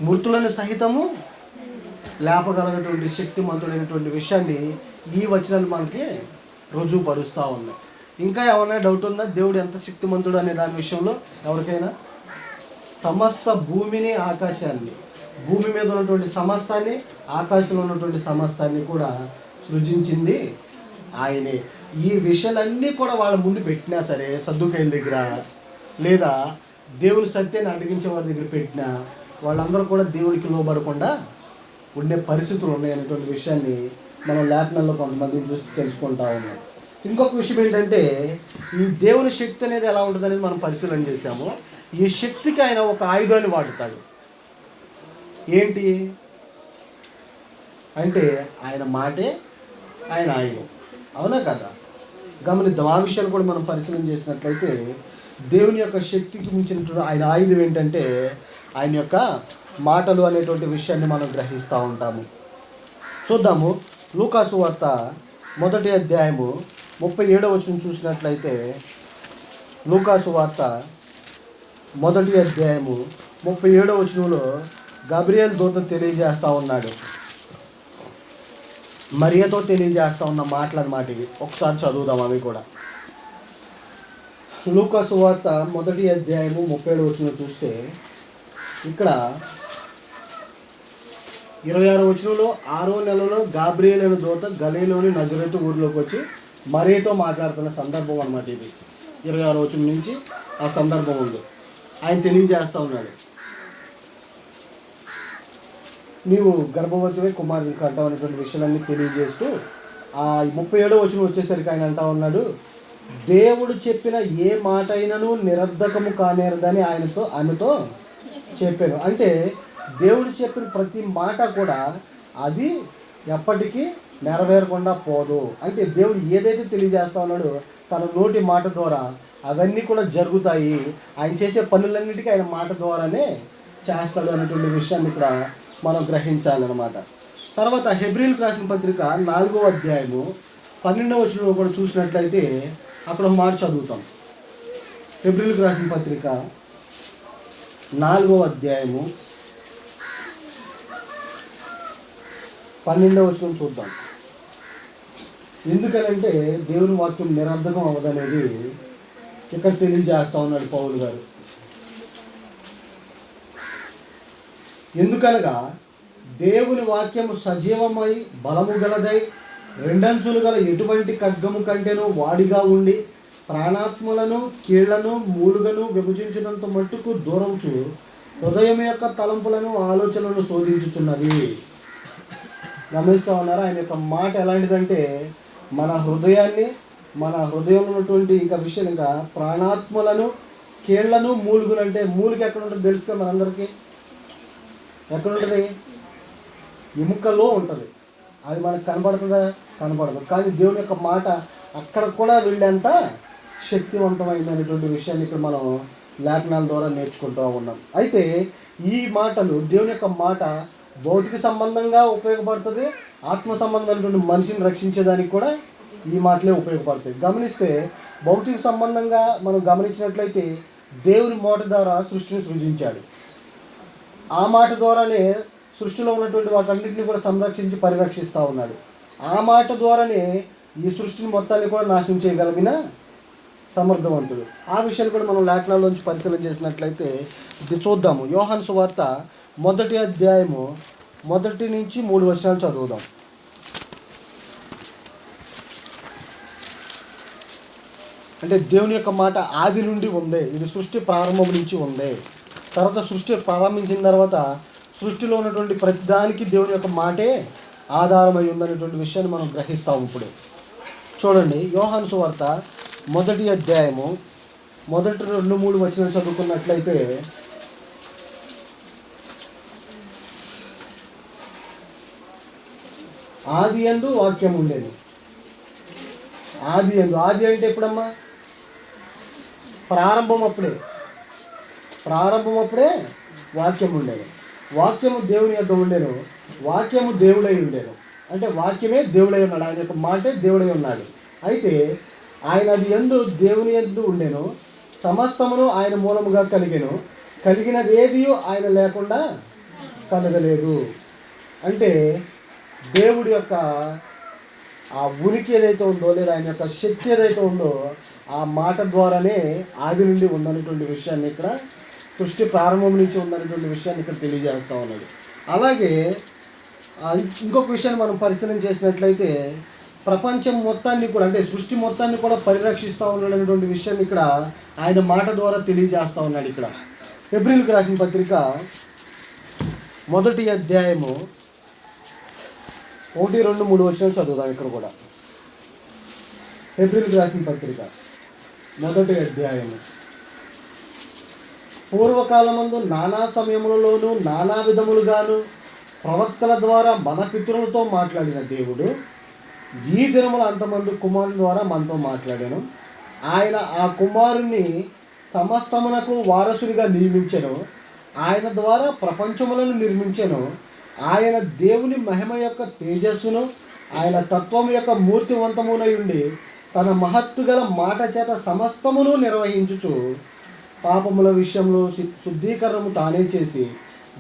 మృతులను సహితము లేపగలిగినటువంటి శక్తిమంతుడైనటువంటి విషయాన్ని ఈ వచనాలు మనకి రుజువుపరుస్తూ ఉన్నాయి. ఇంకా ఏమైనా డౌట్ ఉందా దేవుడు ఎంత శక్తిమంతుడు అనే దాని విషయంలో ఎవరికైనా? సమస్త భూమిని, ఆకాశాన్ని, భూమి మీద ఉన్నటువంటి సమస్తాన్ని, ఆకాశంలో ఉన్నటువంటి సమస్తాన్ని కూడా సృజించింది ఆయనే. ఈ విషయాలన్నీ కూడా వాళ్ళ ముందు పెట్టినా సరే, సద్దుకైల దగ్గర లేదా దేవుని సత్యాన్ని అడిగించే వారి దగ్గర పెట్టినా వాళ్ళందరూ కూడా దేవుడికి లోబడకుండా ఉండే పరిస్థితులు ఉన్నాయనేటువంటి విషయాన్ని మనం లేఖనాల్లో కొంతమందిని చూసి తెలుసుకుంటా ఉన్నాం. ఇంకొక విషయం ఏంటంటే, ఈ దేవుని శక్తి అనేది ఎలా ఉంటుందనేది మనం పరిశీలన చేశాము. ఈ శక్తికి ఆయన ఒక ఆయుధాన్ని వాడుతాడు. ఏంటి అంటే ఆయన మాటే ఆయన ఆయుధం. అవునా కదా? గమనిద్దాం. ఆ విషయాన్ని కూడా మనం పరిశీలన చేసినట్లయితే దేవుని యొక్క శక్తికి మించినటువంటి ఆయన ఆయుధం ఏంటంటే ఆయన యొక్క మాటలు అనేటువంటి విషయాన్ని మనం గ్రహిస్తూ ఉంటాము. చూద్దాము. లూకాసు వార్త 1వ అధ్యాయము 37వ వచనం చూసినట్లయితే, లూకాసు వార్త 1వ అధ్యాయము 37వ వచనంలో గబ్రియల్ దూత తెలియజేస్తూ ఉన్నాడు. మరియతో తెలియజేస్తూ ఉన్న మాటలు అన్నమాట ఇవి. ఒకసారి చదువుదాం అవి కూడా. లూకాసు వార్త 1వ అధ్యాయము 37వ వచనం చూస్తే ఇక్కడ 26వ వచనంలో, 6వ నెలలో గాబ్రియల్ అనే దూత గలీలోని నజరేతు ఊరిలోకి వచ్చి మరియతో మాట్లాడుతున్న సందర్భం అన్నమాట ఇది. 26వ వచనం నుంచి ఆ సందర్భం ఉంది. ఆయన తెలియజేస్తూ ఉన్నాడు, నీవు గర్భవతివై కుమారుని కంటావు అనేటువంటి విషయాలన్నీ తెలియజేస్తూ ఆ 37వ వచనం వచ్చేసరికి ఆయన అంటా ఉన్నాడు, దేవుడు చెప్పిన ఏ మాట అయినను నిరర్ధకము కానేరదని ఆమెతో చెప్పాను. అంటే దేవుడు చెప్పిన ప్రతి మాట కూడా అది ఎప్పటికీ నెరవేరకుండా పోదు. అంటే దేవుడు ఏదైతే తెలియజేస్తా ఉన్నాడో తన నోటి మాట ద్వారా అవన్నీ కూడా జరుగుతాయి. ఆయన చేసే పనులన్నిటికీ ఆయన మాట ద్వారానే చేస్తాడు అనేటువంటి విషయాన్ని ఇక్కడ మనం గ్రహించాలన్నమాట. తర్వాత హెబ్రీయులకు రాసిన పత్రిక 4వ అధ్యాయము 12వ వచనంలో కూడా చూసినట్లయితే అక్కడ ఒక మాట చదువుతాం. హెబ్రీయులకు రాసిన పత్రిక 4వ అధ్యాయము 12వ వచనం చూద్దాం. ఎందుకనంటే దేవుని వాక్యం నిరర్ధకం అవ్వదనేది ఇక్కడ తెలియజేస్తా ఉన్నాడు పౌలు గారు. ఎందుకనగా దేవుని వాక్యము సజీవమై బలము గలదై రెండంచులు గల ఎటువంటి ఖడ్గము కంటేనూ వాడిగా ఉండి ప్రాణాత్మలను కీళ్లను మూలుగను విభజించినంత మట్టుకు దూరంచు హృదయం యొక్క తలంపులను ఆలోచనలను శోధించుతున్నది. గమనిస్తూ ఉన్నారు. ఆయన యొక్క మాట ఎలాంటిదంటే మన హృదయాన్ని, మన హృదయంలో ఉన్నటువంటి ఇంకా విషయం, ఇంకా ప్రాణాత్మలను కీళ్లను మూలుగులు. అంటే మూలుగు ఎక్కడ ఉంటుంది తెలుసు కదా మనందరికీ? ఎక్కడ ఉంటుంది? ఎముకలో ఉంటుంది. అది మనకు కనపడుతుందా? కనపడదు. కానీ దేవుని యొక్క మాట అక్కడ కూడా వెళ్ళేంత శక్తివంతమైంది అనేటువంటి విషయాన్ని ఇక్కడ మనం లేఖనాల ద్వారా నేర్చుకుంటూ ఉన్నాం. అయితే ఈ మాటలు, దేవుని యొక్క మాట భౌతిక సంబంధంగా ఉపయోగపడుతుంది, ఆత్మ సంబంధమైనటువంటి మనిషిని రక్షించేదానికి కూడా ఈ మాటలే ఉపయోగపడతాయి. గమనిస్తే భౌతిక సంబంధంగా మనం గమనించినట్లయితే దేవుని మాట ద్వారా సృష్టిని సృజించాడు. ఆ మాట ద్వారానే సృష్టిలో ఉన్నటువంటి వాటన్నిటిని కూడా సంరక్షించి పరిరక్షిస్తూ ఉన్నాడు. ఆ మాట ద్వారానే ఈ సృష్టిని మొత్తాన్ని కూడా నాశనం చేయగలిగిన సమర్థవంతుడు. ఆ విషయాన్ని కూడా మనం లేఖనాల్లోంచి పరిశీలన చేసినట్లయితే ఇది చూద్దాము. యోహాను సువార్త 1వ అధ్యాయము 1 నుంచి 3 వచనాలు చదువుదాం. అంటే దేవుని యొక్క మాట ఆది నుండి ఉంది. ఇది సృష్టి ప్రారంభం నుంచి ఉంది. తర్వాత సృష్టి ప్రారంభించిన తర్వాత సృష్టిలో ఉన్నటువంటి ప్రతిదానికి దేవుని యొక్క మాటే ఆధారమై ఉందనేటువంటి విషయాన్ని మనం గ్రహిస్తాము. ఇప్పుడు చూడండి, యోహాను సువార్త 1వ అధ్యాయము 1, 2, 3 వచనాలు చదువుకున్నట్లయితే ఆది యందు వాక్యం ఉండేది. ఆది యందు, ఆది అంటే ఎప్పుడమ్మా? ప్రారంభం అప్పుడే వాక్యం ఉండేది. వాక్యము దేవుని యొక్క ఉండేను, వాక్యము దేవుడై ఉండేను. అంటే వాక్యమే దేవుడై ఉన్నాడు, ఆయన యొక్క మాటే దేవుడై ఉన్నాడు. అయితే ఆయన అది యందు దేవుని యందు ఉండేను, సమస్తమును ఆయన మూలముగా కలిగెను, కలిగినది ఏది ఆయన లేకుండా కలగలేదు. అంటే దేవుడి యొక్క ఆ ఉనికి ఏదైతే ఉందో, లేదా ఆయన యొక్క శక్తి ఏదైతే ఉందో, ఆ మాట ద్వారానే ఆది నుండి ఉందనేటువంటి విషయాన్ని ఇక్కడ, సృష్టి ప్రారంభం నుంచి ఉందనేటువంటి విషయాన్ని ఇక్కడ తెలియజేస్తూ ఉన్నాడు. అలాగే ఇంకొక విషయాన్ని మనం పరిశీలన చేసినట్లయితే ప్రపంచం మొత్తాన్ని కూడా, అంటే సృష్టి మొత్తాన్ని కూడా పరిరక్షిస్తూ ఉన్నాడు అనేటువంటి విషయాన్ని ఇక్కడ ఆయన మాట ద్వారా తెలియజేస్తూ ఉన్నాడు. ఇక్కడ హెబ్రీయులకు రాసిన పత్రిక 1వ అధ్యాయము 1, 2, 3 వచనాలు చదువుదాం. ఇక్కడ కూడా హెబ్రీయులకు రాసిన పత్రిక 1వ అధ్యాయము. పూర్వకాలమందు నానా సమయములలోనూ నానా విధములుగాను ప్రవక్తల ద్వారా మన పితరులతో మాట్లాడిన దేవుడు ఈ దినముల అంతమంది కుమారుని ద్వారా మనతో మాట్లాడాను. ఆయన ఆ కుమారుని సమస్తమునకు వారసుడిగా నియమించెను. ఆయన ద్వారా ప్రపంచములను నిర్మించెను. ఆయన దేవుని మహిమ యొక్క తేజస్సును, ఆయన తత్వం యొక్క మూర్తివంతమునై ఉండి తన మహత్తు గల మాట చేత సమస్తమును నిర్వహించుచు పాపముల విషయంలో శుద్ధీకరణము తానే చేసి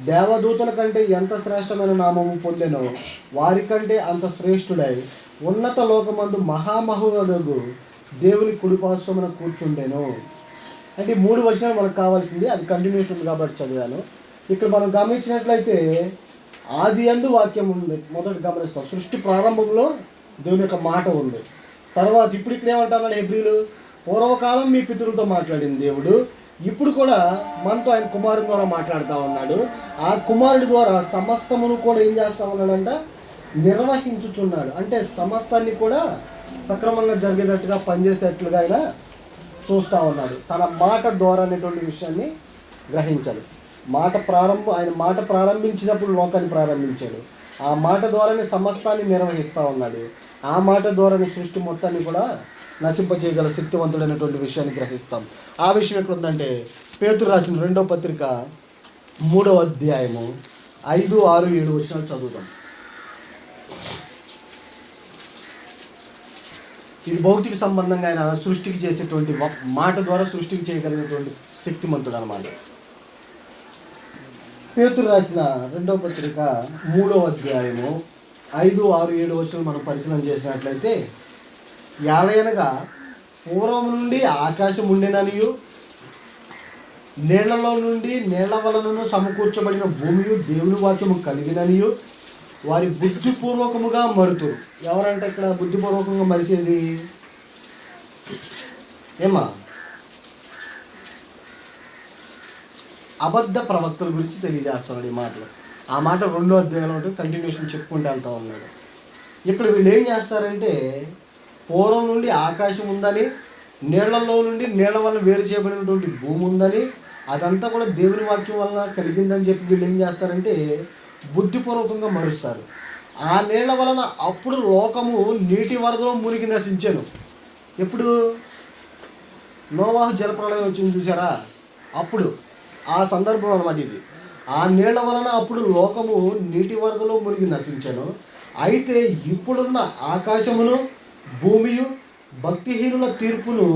దేవదూతల కంటే ఎంత శ్రేష్టమైన నామము పొందెనో వారికంటే అంత శ్రేష్ఠుడై ఉన్నత లోకమందు మహామహుడు దేవుని కుడిపార్శ్వమున కూర్చుండెను. అంటే 3 వచనాలు మనకు కావాల్సింది, అది కంటిన్యూషన్ కాబట్టి చదివాను. ఇక్కడ మనం గమనించినట్లయితే ఆది యందు వాక్యం ఉంది, మొదట గమనిస్తాం. సృష్టి ప్రారంభంలో దేవుని యొక్క మాట ఉంది. తర్వాత ఇప్పుడు ఇక్కడ ఏమంటున్నాడు హెబ్రీయులు? పూర్వకాలం మీ పితరులతో మాట్లాడిన దేవుడు ఇప్పుడు కూడా మనతో ఆయన కుమారుని ద్వారా మాట్లాడుతూ ఉన్నాడు. ఆ కుమారుడి ద్వారా సమస్తమును కూడా ఏం చేస్తూ ఉన్నాడంట? నిర్వహించుచున్నాడు. అంటే సమస్తాన్ని కూడా సక్రమంగా జరిగేటట్టుగా పనిచేసేట్లుగా ఆయన చూస్తూ ఉన్నాడు. తన మాట ద్వారా అనేటువంటి విషయాన్ని గ్రహించాలి. ఆయన మాట ప్రారంభించినప్పుడు లోకాన్ని ప్రారంభించాడు. ఆ మాట ద్వారానే సమస్తాన్ని నిర్వహిస్తూ ఉన్నాడు. ఆ మాట ద్వారానే సృష్టి మొత్తాన్ని కూడా నశింపజేయగల శక్తివంతుడైనటువంటి విషయాన్ని గ్రహిస్తాం. ఆ విషయం ఎక్కడ ఉందంటే పేతురు రాసిన 2వ పత్రిక 3వ అధ్యాయము 5, 6, 7 వచనాలు చదువుతాం. ఇది భౌతిక సంబంధంగా ఆయన సృష్టికి చేసేటువంటి మాట ద్వారా సృష్టికి చేయగలిగినటువంటి శక్తిమంతుడు అన్నమాట. పేతురు రాసిన 2వ పత్రిక 3వ అధ్యాయము 5, 6, 7 వచనాలు మనం పరిశీలన చేసినట్లయితే, యాలయనగా పూర్వం నుండి ఆకాశం ఉండిననియు నీళ్లలో నుండి నీళ్ల వలనను సమకూర్చబడిన భూమియు దేవుని వాక్యము కలిగిననియు వారి బుద్ధిపూర్వకముగా మరుతురు. ఎవరంటే ఇక్కడ బుద్ధిపూర్వకంగా మరిచేది? ఏమా? అబద్ధ ప్రవక్తల గురించి తెలియజేస్తున్నాడు ఈ మాటలు. ఆ మాట 2వ అధ్యాయంలో ఉంటే కంటిన్యూషన్ చెప్పుకుంటూ వెళ్తూ ఉన్నాడు. ఇక్కడ వీళ్ళు ఏం చేస్తారంటే, పూర్వం నుండి ఆకాశం ఉందని, నీళ్లలో నుండి నీళ్ల వల్ల వేరు చేయబడినటువంటి భూమి ఉందని, అదంతా కూడా దేవుని వాక్యం వల్ల కలిగిందని చెప్పి వీళ్ళు ఏం చేస్తారంటే బుద్ధిపూర్వకంగా మరుస్తారు. ఆ నీళ్ల వలన అప్పుడు లోకము నీటి వరదలో మునిగి నశించాను. ఎప్పుడు? నోవాహు జలప్రళయం వచ్చింది చూసారా? అప్పుడు ఆ సందర్భం అన్నమాట ఇది. ఆ నీళ్ల వలన అప్పుడు లోకము నీటి వరదలో మునిగి నశించాను. అయితే ఇప్పుడున్న ఆకాశమును భూమియు భక్తిహీనుల తీర్పును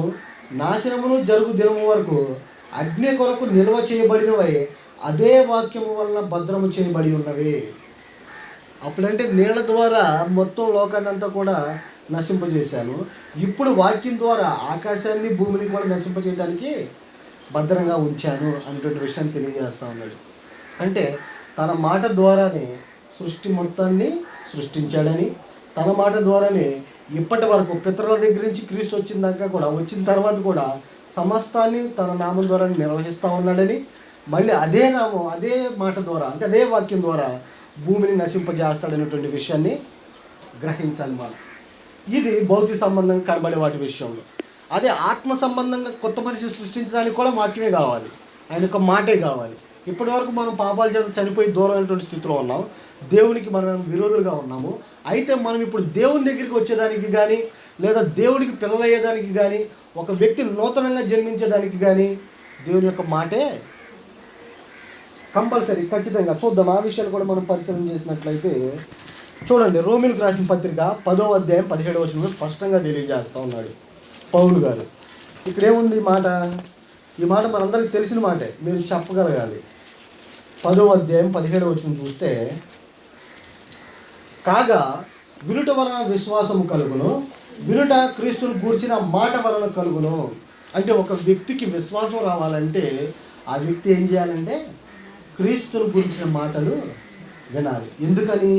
నాశనమును జరుగు దినము వరకు అగ్ని కొరకు నిల్వ చేయబడినవై అదే వాక్యము వలన భద్రము చేయబడి ఉన్నవి. అప్పుడంటే నీళ్ళ ద్వారా మొత్తం లోకాన్ని అంతా కూడా నశింపజేశాను. ఇప్పుడు వాక్యం ద్వారా ఆకాశాన్ని భూమిని కూడా నశింపజేయడానికి భద్రంగా ఉంచాను అనేటువంటి విషయాన్ని తెలియజేస్తూ ఉన్నాడు. అంటే తన మాట ద్వారానే సృష్టి మొత్తాన్ని సృష్టించాడని, తన మాట ద్వారానే ఇప్పటి వరకు పితరుల దగ్గర నుంచి క్రీస్తు వచ్చిన దాకా కూడా, వచ్చిన తర్వాత కూడా సమస్తాన్ని తన నామం ద్వారా నిర్వహిస్తూ ఉన్నాడని, మళ్ళీ అదే నామం అదే మాట ద్వారా, అంటే అదే వాక్యం ద్వారా భూమిని నశింపజేస్తాడనేటువంటి విషయాన్ని గ్రహించాలి మనం. ఇది భౌతిక సంబంధంగా కనబడే వాటి విషయంలో. అదే ఆత్మ సంబంధంగా కొత్త మనిషి సృష్టించడానికి కూడా వాక్యమే కావాలి, ఆయన యొక్క మాటే కావాలి. ఇప్పటి వరకు మనం పాపాల చేత చనిపోయి దూరమైనటువంటి స్థితిలో ఉన్నాం, దేవునికి మనం విరోధులుగా ఉన్నాము. అయితే మనం ఇప్పుడు దేవుని దగ్గరికి వచ్చేదానికి కానీ, లేదా దేవుడికి పిల్లలయ్యేదానికి కానీ, ఒక వ్యక్తి నూతనంగా జన్మించేదానికి కానీ దేవుని యొక్క మాటే కంపల్సరీ, ఖచ్చితంగా. చూద్దాం, ఆ విషయాలు కూడా మనం పరిశీలన చేసినట్లయితే చూడండి, రోమీయులకు రాసిన పత్రిక 10వ అధ్యాయం 17వ వచనంలో స్పష్టంగా తెలియజేస్తూ ఉన్నాడు పౌలు గారు. ఇక్కడేముంది ఈ మాట మనందరికీ తెలిసిన మాటే, మీరు చెప్పగలగాలి. 10వ అధ్యాయం 17వ వచనం చూస్తే, కాగా వినుట వలన విశ్వాసము కలుగును, వినుట క్రీస్తును గూర్చిన మాట వలన కలుగును. అంటే ఒక వ్యక్తికి విశ్వాసం రావాలంటే ఆ వ్యక్తి ఏం చేయాలంటే క్రీస్తును గురించిన మాటలు వినాలి. ఎందుకని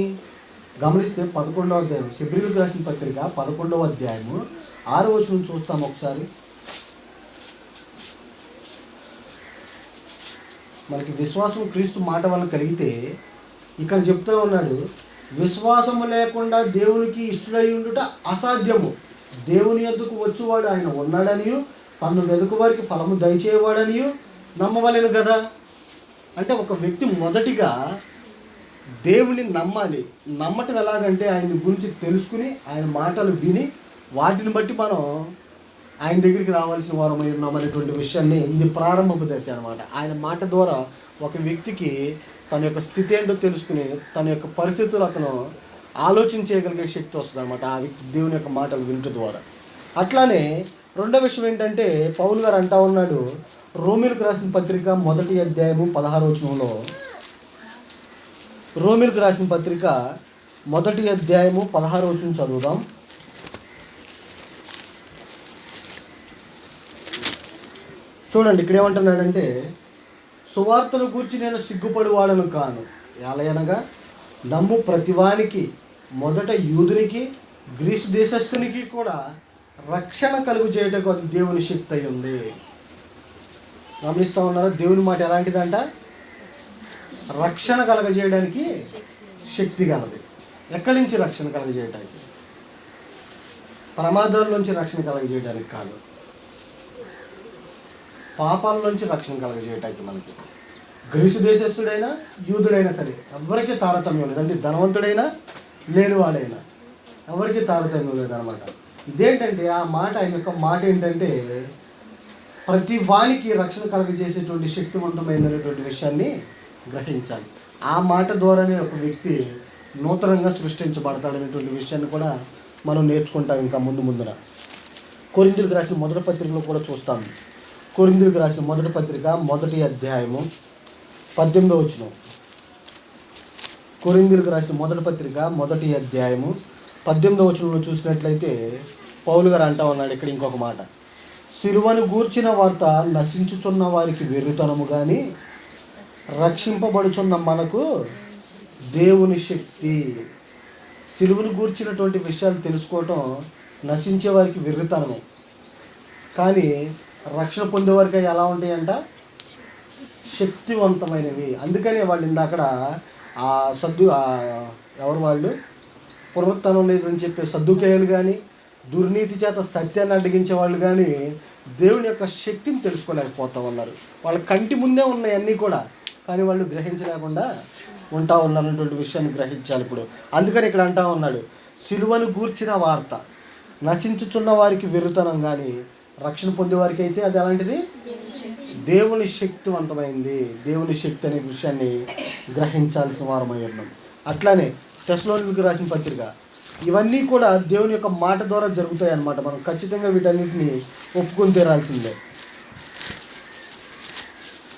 గమనిస్తే 11వ అధ్యాయం, హెబ్రీయులకు రాసిన పత్రిక 11వ అధ్యాయము 6వ వచనం చూస్తాం ఒకసారి. మనకి విశ్వాసం క్రీస్తు మాట వల్ల కలిగితే ఇక్కడ చెప్తూ ఉన్నాడు, విశ్వాసము లేకుండా దేవునికి ఇష్టడై ఉండుట అసాధ్యము. దేవుని యొద్దకు వచ్చేవాడు ఆయన ఉన్నాడనియు, తన్ను వెతుకు వారికి ఫలము దయచేవాడనియు నమ్మవలెను కదా. అంటే ఒక వ్యక్తి మొదటిగా దేవుని నమ్మాలి. నమ్మటం ఎలాగంటే ఆయన గురించి తెలుసుకుని, ఆయన మాటలు విని, వాటిని బట్టి మనం ఆయన దగ్గరికి రావాల్సిన వారమై ఉన్నామనేటువంటి విషయాన్ని, ఇది ప్రారంభపు దశ అనమాట. ఆయన మాట ద్వారా ఒక వ్యక్తికి తన యొక్క స్థితి ఏంటో తెలుసుకుని, తన యొక్క పరిస్థితులు అతను ఆలోచన చేయగలిగే శక్తి వస్తుంది అనమాట ఆ వ్యక్తి దేవుని యొక్క మాటలు వినటం ద్వారా. అట్లానే రెండో విషయం ఏంటంటే పౌలు గారు అంటా ఉన్నాడు, రోమీయులకు రాసిన పత్రిక 1వ అధ్యాయము 16వ వచనంలో, రోమీయులకు రాసిన పత్రిక 1వ అధ్యాయము 16వ వచనం చదువుదాం. చూడండి, ఇక్కడ ఏమంటున్నాడంటే, సువార్తను గూర్చి నేను సిగ్గుపడి వాడను కాను, ఎలయనగా నమ్ము ప్రతివానికి, మొదట యూదునికి గ్రీసు దేశస్థునికి కూడా రక్షణ కలుగు చేయటకు అది దేవుని శక్తి అయి ఉంది. గమనిస్తూ ఉన్నారు, దేవుని మాట ఎలాంటిదంట, రక్షణ కలగజేయడానికి శక్తి కలది. ఎక్కడి నుంచి రక్షణ కలగజేయడానికి? ప్రమాదాల నుంచి రక్షణ కలగజేయడానికి కాదు, పాపాల నుంచి రక్షణ కలగజేయటానికి. మనకి గ్రీసు దేశస్థుడైనా యూదుడైనా సరే ఎవరికి తారతమ్యం లేదు. అంటే ధనవంతుడైనా లేనివాడైనా ఎవరికి తారతమ్యం లేదనమాట. ఇదేంటంటే ఆ మాట, ఆయన యొక్క మాట ఏంటంటే ప్రతి వానికి రక్షణ కలగజేసేటువంటి శక్తివంతమైనటువంటి విషయాన్ని గ్రహించాలి. ఆ మాట ద్వారానే ఒక వ్యక్తి నూతనంగా సృష్టించబడతాడనేటువంటి విషయాన్ని కూడా మనం నేర్చుకుంటాం ఇంకా ముందున. కొరింథీయులకు రాసిన మొదటి పత్రికలో కూడా చూస్తాం. కొరింథీయులకు రాసిన మొదటి పత్రిక 1వ అధ్యాయము 18వ వచనం. కొరింథీయులకు రాసిన మొదటి పత్రిక 1వ అధ్యాయము 18వ వచనంలో చూసినట్లయితే పౌలు గారు అంటా ఉన్నాడు ఇక్కడ ఇంకొక మాట, సిలువను గూర్చిన వార్త నశించుచున్న వారికి వెర్రితనము కానీ రక్షింపబడుచున్న మనకు దేవుని శక్తి. సిలువను గూర్చినటువంటి విషయాలు తెలుసుకోవటం నశించే వారికి వెర్రితనము, కానీ రక్షణ పొందేవారికి ఎలా ఉంటాయంట, శక్తివంతమైనవి. అందుకనే వాళ్ళు ఇందాకడ ఎవరు వాళ్ళు పునరుత్థానం లేదని చెప్పే సద్దుకేయులు కానీ, దుర్నీతి చేత సత్యాన్ని అడ్డగించే వాళ్ళు కానీ దేవుని యొక్క శక్తిని తెలుసుకోలేకపోతూ ఉన్నారు. వాళ్ళ కంటి ముందే ఉన్నాయన్నీ కూడా, కానీ వాళ్ళు గ్రహించలేకుండా ఉంటా ఉన్నారన్నటువంటి విషయాన్ని గ్రహించాలి ఇప్పుడు. అందుకని ఇక్కడ అంటా ఉన్నాడు, సిలువను గూర్చిన వార్త నశించుచున్న వారికి వెర్రితనం, కానీ రక్షణ పొందేవారికి అయితే అది ఎలాంటిది, దేవుని శక్తివంతమైంది. దేవుని శక్తి అనే విషయాన్ని గ్రహించాల్సిన వారమై ఉన్నాం. అట్లానే తెస్సలోనికీయులకు రాసిన పత్రిక, ఇవన్నీ కూడా దేవుని యొక్క మాట ద్వారా జరుగుతాయి అన్నమాట. మనం ఖచ్చితంగా వీటన్నిటిని ఒప్పుకొని తీరాల్సిందే.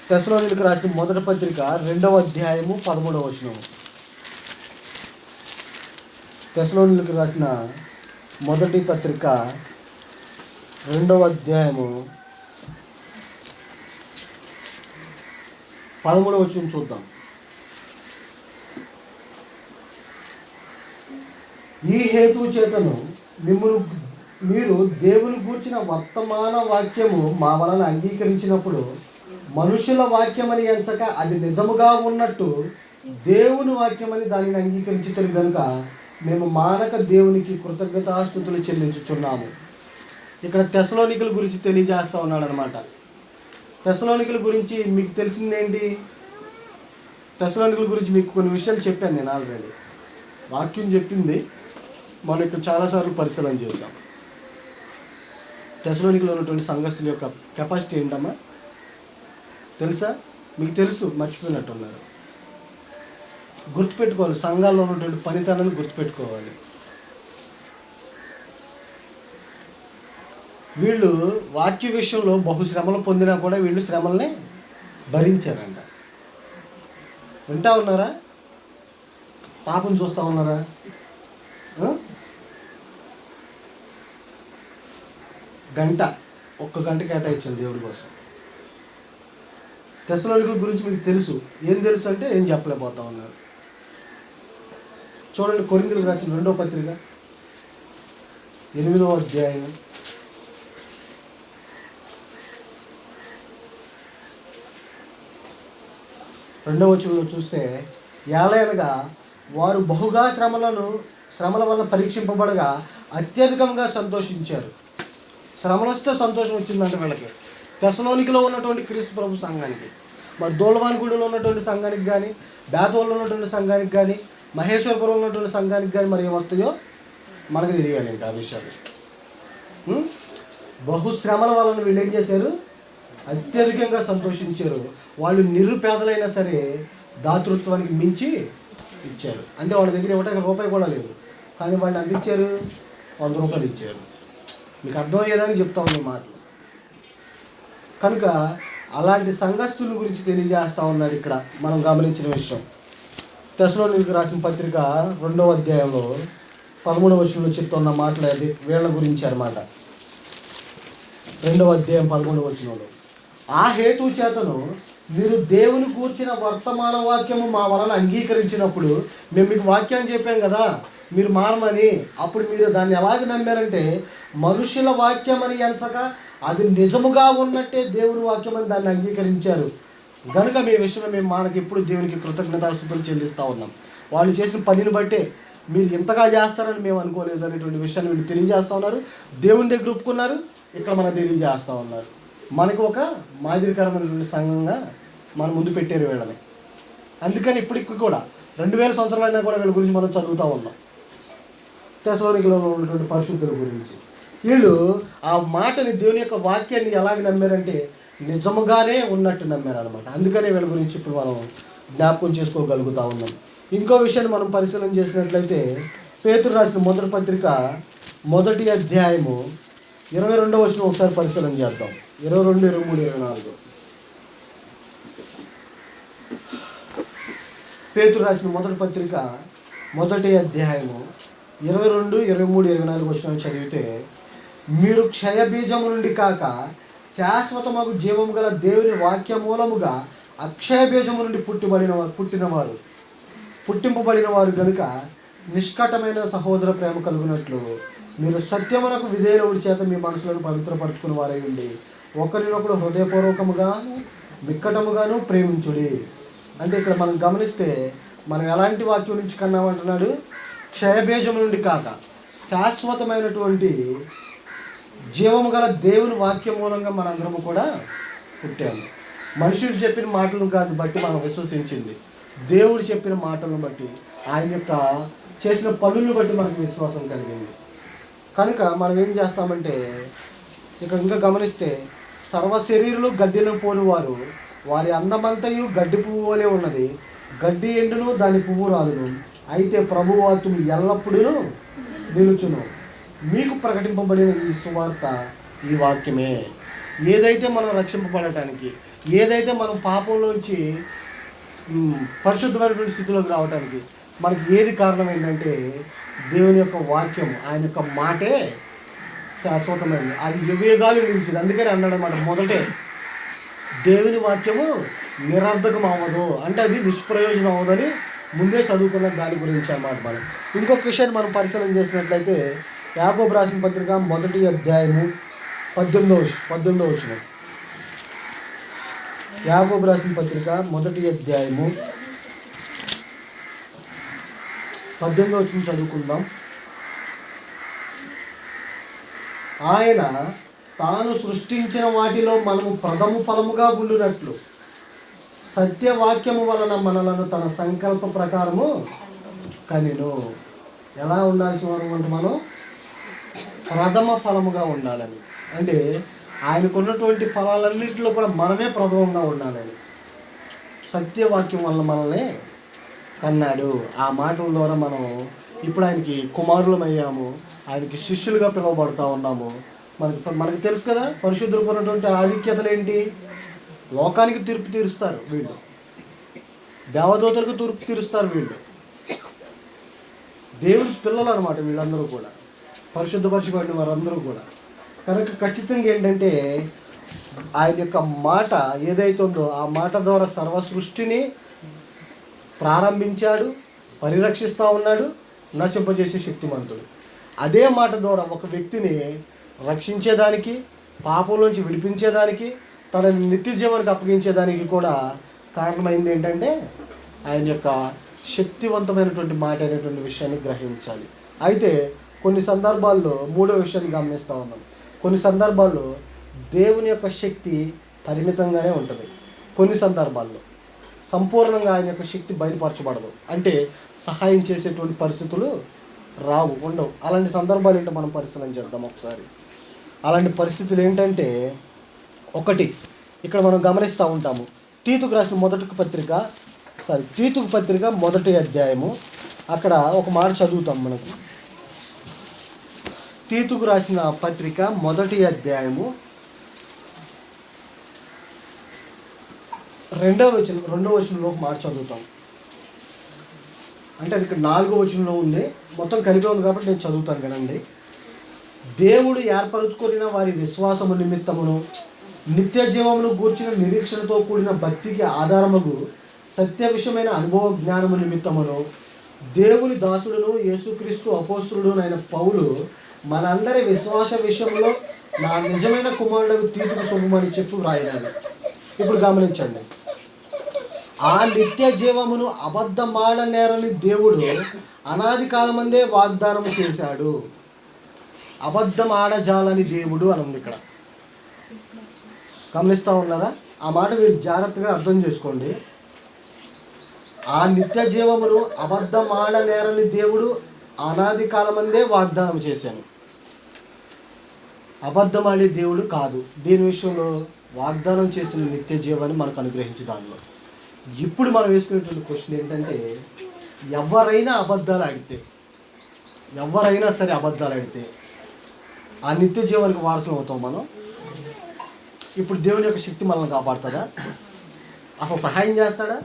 తెస్సలోనికీయులకు రాసిన మొదటి పత్రిక 2వ అధ్యాయము 13వ వచనం. తెస్సలోనికీయులకు రాసిన మొదటి పత్రిక 2వ అధ్యాయము 13వ వచనం చూద్దాం. ఈ హేతు చేతను మీరు దేవుని గూర్చిన వర్తమాన వాక్యము మా వలన అంగీకరించినప్పుడు మనుషుల వాక్యమని ఎంచక అది నిజముగా ఉన్నట్టు దేవుని వాక్యమని దానిని అంగీకరించుతారు కనుక మేము మానక దేవునికి కృతజ్ఞతాస్తుతులు చెల్లించుచున్నాము. ఇక్కడ తెస్సలోనికీయుల గురించి తెలియజేస్తూ ఉన్నాడు అనమాట. తెస్సలోనికీయుల గురించి మీకు తెలిసిందేంటి, తెస్సలోనికల గురించి మీకు కొన్ని విషయాలు చెప్పాను నేను ఆల్రెడీ. వాక్యం చెప్పింది మనం ఇక్కడ చాలాసార్లు పరిశీలన చేశాం. తెస్సలోనికలో ఉన్నటువంటి సంఘస్థుల యొక్క కెపాసిటీ ఏంటమ్మా తెలుసా? మీకు తెలుసు, మర్చిపోయినట్టున్నారు. గుర్తుపెట్టుకోవాలి, సంఘాల్లో ఉన్నటువంటి పనితనాన్ని గుర్తుపెట్టుకోవాలి. వీళ్ళు వాక్య విషయంలో బహు శ్రమలు పొందినా కూడా వీళ్ళు శ్రమల్ని భరించారంట. వింటా ఉన్నారా? పాపం చూస్తూ ఉన్నారా? ఒక్క గంట కేటాయించాను దేవుడి కోసం. తెస్సలోనికల గురించి మీకు తెలుసు. ఏం తెలుసు అంటే ఏం చెప్పలేకపోతా ఉన్నారు. చూడండి, కొరింథీయులకు రాసిన 2వ పత్రిక 8వ అధ్యాయం 2వ వచనంలో చూస్తే, ఏలయనగా వారు బహుగా శ్రమల వల్ల పరీక్షింపబడగా అత్యధికంగా సంతోషించారు. శ్రమలు వస్తే సంతోషం వచ్చిందంటే వీళ్ళకి. తెస్సలోనికలో ఉన్నటువంటి క్రీస్తు ప్రభు సంఘానికి, మరి దోలవానిగూడలో ఉన్నటువంటి సంఘానికి కానీ, బేతోల్లో ఉన్నటువంటి సంఘానికి కానీ, మహేశ్వరపురంలో ఉన్నటువంటి సంఘానికి కానీ మరి ఏమొస్తాయో మనకు తెలియాలి. ఇంకా ఆ విషయాలు బహుశ్రమల వలన వీళ్ళు ఏం చేశారు? అత్యధికంగా సంతోషించారు. వాళ్ళు నిరుపేదలైనా సరే దాతృత్వానికి మించి ఇచ్చారు. అంటే వాళ్ళ దగ్గర ఇవ్వడానికి రూపాయి కూడా లేదు, కానీ వాళ్ళు అందించారు, 100 రూపాయలు ఇచ్చారు. మీకు అర్థమయ్యేదని చెప్తా ఉన్న మాటలు. కనుక అలాంటి సంఘస్థుల గురించి తెలియజేస్తూ ఉన్నాడు ఇక్కడ మనం గమనించిన విషయం. తెస్సలోనికలకు రాసిన పత్రిక 2వ అధ్యాయంలో 13వ వచనంలో చెప్తున్న మాటలు అది వీళ్ళ గురించి అన్నమాట. 2వ అధ్యాయం 13వ వచనంలో, ఆ హేతు చేతను మీరు దేవుని కూర్చిన వర్తమాన వాక్యము మా వలన అంగీకరించినప్పుడు, మేము మీకు వాక్యాన్ని చెప్పాం కదా మీరు మారమని, అప్పుడు మీరు దాన్ని ఎలాగ నమ్మారంటే మనుషుల వాక్యం అని ఎంచక అది నిజముగా ఉన్నట్టే దేవుని వాక్యం అని దాన్ని అంగీకరించారు. కనుక మీ విషయంలో మేము మనకి ఎప్పుడు దేవునికి కృతజ్ఞతాస్తుతులు చెల్లిస్తూ ఉన్నాం. వాళ్ళు చేసిన పనిని బట్టే మీరు ఇంతగా చేస్తారని మేము అనుకోలేదు అనేటువంటి విషయాన్ని వీళ్ళు తెలియజేస్తూ ఉన్నారు. దేవుని దగ్గర ఒప్పుకున్నారు, ఇక్కడ మనం తెలియజేస్తూ ఉన్నారు. మనకు ఒక మాదిరికరమైనటువంటి సంఘంగా మన ముందు పెట్టారు వీళ్ళని. అందుకని ఇప్పటికి కూడా 2000 సంవత్సరాలైనా కూడా వీళ్ళ గురించి మనం చదువుతూ ఉన్నాం, తెస్సలోనికలో ఉన్నటువంటి పరిశుద్ధుల గురించి. వీళ్ళు ఆ మాటని, దేవుని యొక్క వాక్యాన్ని ఎలాగ నమ్మారంటే నిజముగానే ఉన్నట్టు నమ్మారు అనమాట. అందుకనే వీళ్ళ గురించి ఇప్పుడు మనం జ్ఞాపకం చేసుకోగలుగుతూ ఉన్నాం. ఇంకో విషయాన్ని మనం పరిశీలన చేసినట్లయితే, పేతురు రాసిన మొదటి పత్రిక 1వ అధ్యాయము 22వ వచనం ఒకసారి పరిశీలన చేద్దాం. 22, 23, 24. పేతురు రాసిన మొదటి పత్రిక 1వ అధ్యాయము 22, 23, 24 వచనాలు చదివితే, మీరు క్షయబీజము నుండి కాక శాశ్వతమగు జీవము గల దేవుని వాక్య మూలముగా అక్షయ బీజము నుండి పుట్టింపబడిన వారు కనుక నిష్కటమైన సహోదర ప్రేమ కలుగునట్లు మీరు సత్యమునకు విధేయుడి చేత మీ మనసులను పవిత్రపరచుకుని వారై ఉండి ఒకరినొకడు హృదయపూర్వకముగాను మిక్కటముగాను ప్రేమించుడి. అంటే ఇక్కడ మనం గమనిస్తే మనం ఎలాంటి వాక్యం నుంచి కన్నామంటున్నాడు? క్షయబీజం నుండి కాక శాశ్వతమైనటువంటి జీవము గల దేవుని వాక్యం మూలంగా మనందరము కూడా పుట్టాము. మనుషులు చెప్పిన మాటలను కాదు బట్టి మనం విశ్వసించింది, దేవుడు చెప్పిన మాటలను బట్టి, ఆయన యొక్క చేసిన పనులను బట్టి మనకు విశ్వాసం కలిగింది. కనుక మనం ఏం చేస్తామంటే, ఇక ఇంకా గమనిస్తే, సర్వశరీరులు గడ్డిలో పోనివారు వారి అందమంతయు గడ్డి పువ్వు వలె ఉన్నది, గడ్డి ఎండును దాని పువ్వు రాదును, అయితే ప్రభువు వాక్యము ఎల్లప్పుడూ నిలుచును. మీకు ప్రకటింపబడిన ఈ సువార్త ఈ వాక్యమే. ఏదైతే మనం రక్షింపబడటానికి, ఏదైతే మనం పాపంలోంచి పరిశుద్ధమైనటువంటి స్థితిలోకి రావడానికి మనకి ఏది కారణం ఏంటంటే దేవుని యొక్క వాక్యం, ఆయన యొక్క మాటే శాశ్వతమైనది, అది యుగయుగాలు నిలిచింది. అందుకని అన్నాడన్నమాట, మొదటే దేవుని వాక్యము నిరర్ధకం అవ్వదు అంటే అది నిష్ప్రయోజనం అవ్వదని ముందే చదువుకున్న దాని గురించి అన్నమాట. మనం ఇంకొక విషయాన్ని మనం పరిశీలన చేసినట్లయితే, యాకోబు రాసిన పత్రిక 1వ అధ్యాయము 18వ వచనం. యాకోబు రాసిన పత్రిక 1వ అధ్యాయము 18వ వచనం చదువుకుందాం. ఆయన తాను సృష్టించిన వాటిలో మనము ప్రథమ ఫలముగా ఉండునట్లు సత్యవాక్యము వలన మనలను తన సంకల్ప ప్రకారము కనెను. ఎలా ఉండాల్సిన వారు మనం? ప్రథమ ఫలముగా ఉండాలని. అంటే ఆయనకున్నటువంటి ఫలాలన్నింటిలో కూడా మనమే ప్రథమంగా ఉండాలని. సత్యవాక్యం వలన మనల్ని కన్నాడు. ఆ మాటల ద్వారా మనం ఇప్పుడు ఆయనకి కుమారులమయ్యాము, ఆయనకి శిష్యులుగా పిలువబడుతూ ఉన్నాము. మనకు తెలుసు కదా, పరిశుద్ధులకు ఉన్నటువంటి ఆధిక్యతలు ఏంటి? లోకానికి తీర్పు తీరుస్తారు వీళ్ళు, దేవదూతలకు తీర్పు తీరుస్తారు వీళ్ళు. దేవుడి పిల్లలు అనమాట వీళ్ళందరూ కూడా, పరిశుద్ధపరచబడిన వారందరూ కూడా. కనుక ఖచ్చితంగా ఏంటంటే ఆయన యొక్క మాట ఏదైతే ఉందో ఆ మాట ద్వారా సర్వ సృష్టిని ప్రారంభించాడు, పరిరక్షిస్తూ ఉన్నాడు, నశింపజేసే శక్తిమంతుడు. అదే మాట ద్వారా ఒక వ్యక్తిని రక్షించేదానికి, పాపంలోంచి విడిపించేదానికి, తనని నిత్య జీవనానికి అప్పగించేదానికి కూడా కారణమైంది ఏంటంటే ఆయన యొక్క శక్తివంతమైనటువంటి మాట అనేటువంటి విషయాన్ని గ్రహించాలి. అయితే కొన్ని సందర్భాల్లో మూడో విషయాన్ని గమనిస్తూ ఉన్నాం. కొన్ని సందర్భాల్లో దేవుని యొక్క శక్తి పరిమితంగానే ఉంటుంది. కొన్ని సందర్భాల్లో సంపూర్ణంగా ఆయన యొక్క శక్తి బయలుపరచబడదు, అంటే సహాయం చేసేటువంటి పరిస్థితులు ఉండవు. అలాంటి సందర్భాలు ఏంటో మనం పరిశీలన చేద్దాం ఒకసారి. అలాంటి పరిస్థితులు ఏంటంటే, ఒకటి ఇక్కడ మనం గమనిస్తూ ఉంటాము. తీతుకు పత్రిక మొదటి అధ్యాయము, అక్కడ ఒక మాట చదువుతాం మనకు. తీతుకు రాసిన పత్రిక మొదటి అధ్యాయము రెండవ వచనంలో ఒక మాట చదువుతాం. అంటే అది ఇక్కడ 4వ వచనంలో ఉంది, మొత్తం కలిపి ఉంది కాబట్టి నేను చదువుతాను కదండి. దేవుడు ఏర్పరచుకొనిన వారి విశ్వాసము నిమిత్తమును నిత్య జీవమును గూర్చిన నిరీక్షణతో కూడిన భక్తికి ఆధారముగు సత్య విషయమైన అనుభవ జ్ఞానము నిమిత్తమును దేవుని దాసుడును యేసుక్రీస్తు అపోస్తులుడు అయిన పౌలు మనందరి విశ్వాస విషయంలో నా నిజమైన కుమారుడు తీతుకు శుభమని చెప్పి వ్రాయినాడు. ఇప్పుడు గమనించండి, ఆ నిత్య జీవమును అబద్ధమాడనేరని దేవుడు అనాది కాలమందే వాగ్దానం చేశాడు. అబద్ధం ఆడజాలని దేవుడు అని ఉంది ఇక్కడ. గమనిస్తూ ఉన్నారా? ఆ మాట మీరు జాగ్రత్తగా అర్థం చేసుకోండి. ఆ నిత్య జీవమును అబద్ధం ఆడనేరని దేవుడు అనాది కాలమందే వాగ్దానం చేశాను. అబద్ధం ఆడే దేవుడు కాదు. దీని విషయంలో వాగ్దానం చేసిన నిత్య జీవాన్ని మనకు అనుగ్రహించే దానిలో. ఇప్పుడు మనం వేసుకునేటువంటి క్వశ్చన్ ఏంటంటే, ఎవరైనా సరే అబద్ధాలు ఆడితే ఆ నిత్య జీవానికి వారసులు అవుతాం మనం. ఇప్పుడు దేవుని యొక్క శక్తి మనల్ని కాపాడుతుందా? అసలు సహాయం చేస్తాడా?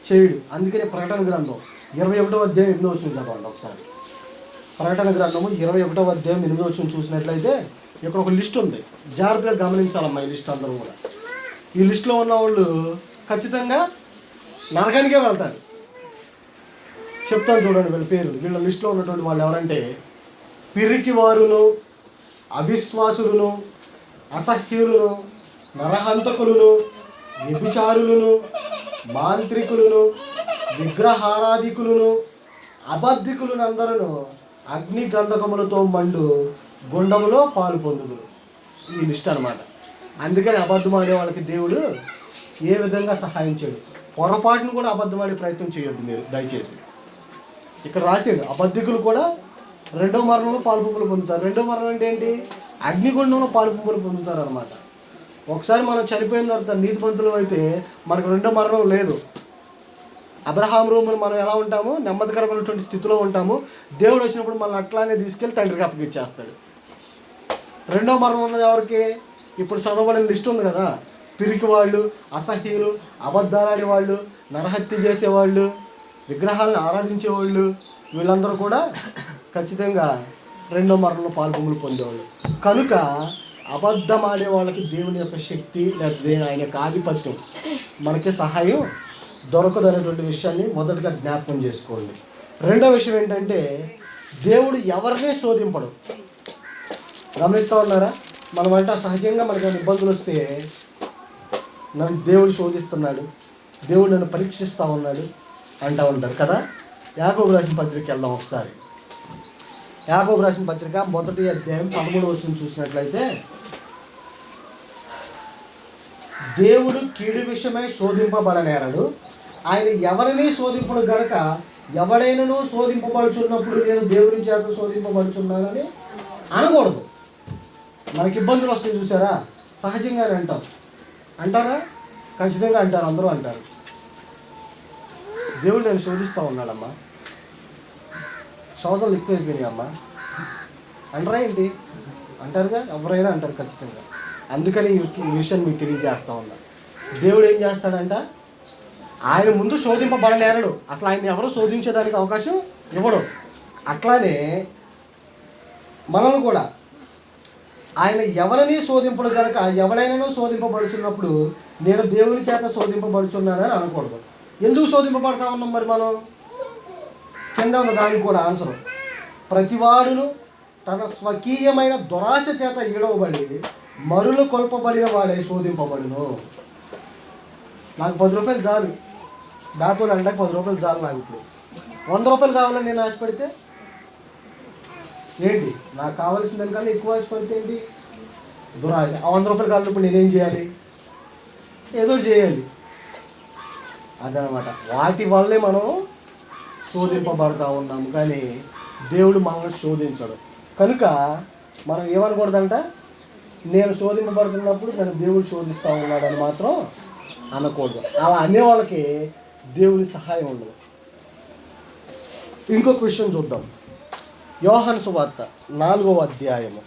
చేయడు. అందుకనే ప్రకటన గ్రంథం 21వ అధ్యాయం 8వ వచనం చదవండి ఒకసారి. ప్రకటన గ్రంథము 21వ అధ్యాయం 8వ వచనం చూసినట్లయితే ఇక్కడ ఒక లిస్ట్ ఉంది. జాగ్రత్తగా గమనించాలమ్మా ఈ లిస్ట్ అందరూ కూడా. ఈ లిస్టులో ఉన్న వాళ్ళు ఖచ్చితంగా నరకానికే వెళ్తారు. చెప్తాను చూడండి వీళ్ళ పేర్లు. వీళ్ళ లిస్టులో ఉన్నటువంటి వాళ్ళు ఎవరంటే, పిరికివారును, అవిశ్వాసులను, అసహ్యులను, నరహంతకులను, వ్యభిచారులను, మాంత్రికులను, విగ్రహారాధికులను, అబద్ధికులను అందరూ అగ్ని గంధకములతో మండు గుండములో పాలు పొందుదురు. ఈ లిస్ట్ అనమాట. అందుకని అబద్ధం ఆడే వాళ్ళకి దేవుడు ఏ విధంగా సహాయం చేయడు. పొరపాటును కూడా అబద్ధం ఆడే ప్రయత్నం చేయొద్దు మీరు దయచేసి. ఇక్కడ రాసాడు, అబద్ధికులు కూడా రెండో మరణంలో పాలుపొంపులు పొందుతారు. రెండో మరణం అంటే ఏంటి? అగ్నిగుండంలో పాలుపొంపులు పొందుతారు అనమాట. ఒకసారి మనం చనిపోయిన తర్వాత నీతిమంతులు అయితే మనకు రెండో మరణం లేదు. అబ్రహాం రూములు మనం ఎలా ఉంటాము? నెమ్మదికరమైనటువంటి స్థితిలో ఉంటాము. దేవుడు వచ్చినప్పుడు మనల్ని అట్లానే తీసుకెళ్ళి తండ్రికి అప్పగిచ్చేస్తాడు. రెండో మరణం ఉన్నది ఎవరికి? ఇప్పుడు చదవబడిన లిస్ట్ ఉంది కదా, పిరికి వాళ్ళు, అసహ్యులు, అబద్ధాలాడే వాళ్ళు, నరహత్య చేసేవాళ్ళు, విగ్రహాలను ఆరాధించేవాళ్ళు, వీళ్ళందరూ కూడా ఖచ్చితంగా రెండో మరణంలో పాల్పొంగులు పొందేవాళ్ళు. కనుక అబద్ధం ఆడే వాళ్ళకి దేవుని యొక్క శక్తి లేదా ఆయన యొక్క ఆధిపత్యం మనకి సహాయం దొరకదనేటువంటి విషయాన్ని మొదటగా జ్ఞాపకం చేసుకోండి. రెండో విషయం ఏంటంటే, దేవుడు ఎవరినే శోధింపడు. గమనిస్తూ ఉన్నారా? మనమంట సహజంగా మనకు ఇబ్బందులు వస్తే నన్ను దేవుడు శోధిస్తున్నాడు, దేవుడు నన్ను పరీక్షిస్తూ ఉన్నాడు అంటూ ఉంటారు కదా. యాకోబు రాసిన పత్రిక వెళ్దాం ఒకసారి. యాకోబు రాసిన పత్రిక మొదటి అధ్యాయం 13వ వచనం చూసినట్లయితే, దేవుడు కీడు విషయమై శోధింపబడనేరడు. ఆయన ఎవరిని శోధింపడు గనక ఎవడైనాను శోధింపబడుచున్నప్పుడు నేను దేవుని చేత శోధింపబడుచున్నానని అనకూడదు. మనకి ఇబ్బందులు వస్తాయి చూసారా, సహజంగానే అంటారా? ఖచ్చితంగా అంటారు, అందరూ అంటారు. దేవుడు నేను శోధిస్తూ ఉన్నాడమ్మా, శోధనలు ఎక్కువైపోయినాయి అమ్మా అంటారా ఏంటి? అంటారుగా, ఎవరైనా అంటారు ఖచ్చితంగా. అందుకని ఈ విషయం మీకు తెలియజేస్తూ ఉన్నా. దేవుడు ఏం చేస్తాడంట, ఆయన ముందు శోధింపబడనేరడు. అసలు ఆయన ఎవరు శోధించేదానికి అవకాశం ఇవ్వడు. అట్లానే మనల్ని కూడా ఆయన ఎవరిని శోధింపడు కనుక ఎవడైనా శోధింపబడుచున్నప్పుడు నేను దేవుని చేత శోధింపబడుచున్నానని అనకూడదు. ఎందుకు శోధింపబడతా ఉన్నాం మరి మనం? కింద ఉన్న దానికి కూడా ఆన్సర్, ప్రతివాడును తన స్వకీయమైన దురాశ చేత ఈడవబడి మరులు కొల్పబడిన వాడే శోధింపబడును. నాకు 10 రూపాయలు చాలు, దాంతో అంటే 10 రూపాయలు చాలు. నాకు ఇప్పుడు 100 రూపాయలు కావాలని నేను ఆశపడితే ఏంటి, నాకు కావాల్సిన దానికన్నా ఎక్కువ ఆశపడితే ఏంటి? దురాశ. ఆ 100 రూపాయలు కావాలన్నప్పుడు నేనేం చేయాలి? ఏదో చేయాలి. అదనమాట. వాటి వల్లే మనం శోధింపబడతా ఉన్నాము, కానీ దేవుడు మనల్ని శోధించడు. కనుక మనం ఏమనకూడదంట, నేను శోధింపబడుతున్నప్పుడు నన్ను దేవుడు శోధిస్తూ ఉన్నాడని మాత్రం అనకూడదు. అలా అనేవాళ్ళకి దేవుని సహాయం ఉండదు. ఇంకొక విషయం చూద్దాం. యోహాను సువార్త 4వ అధ్యాయము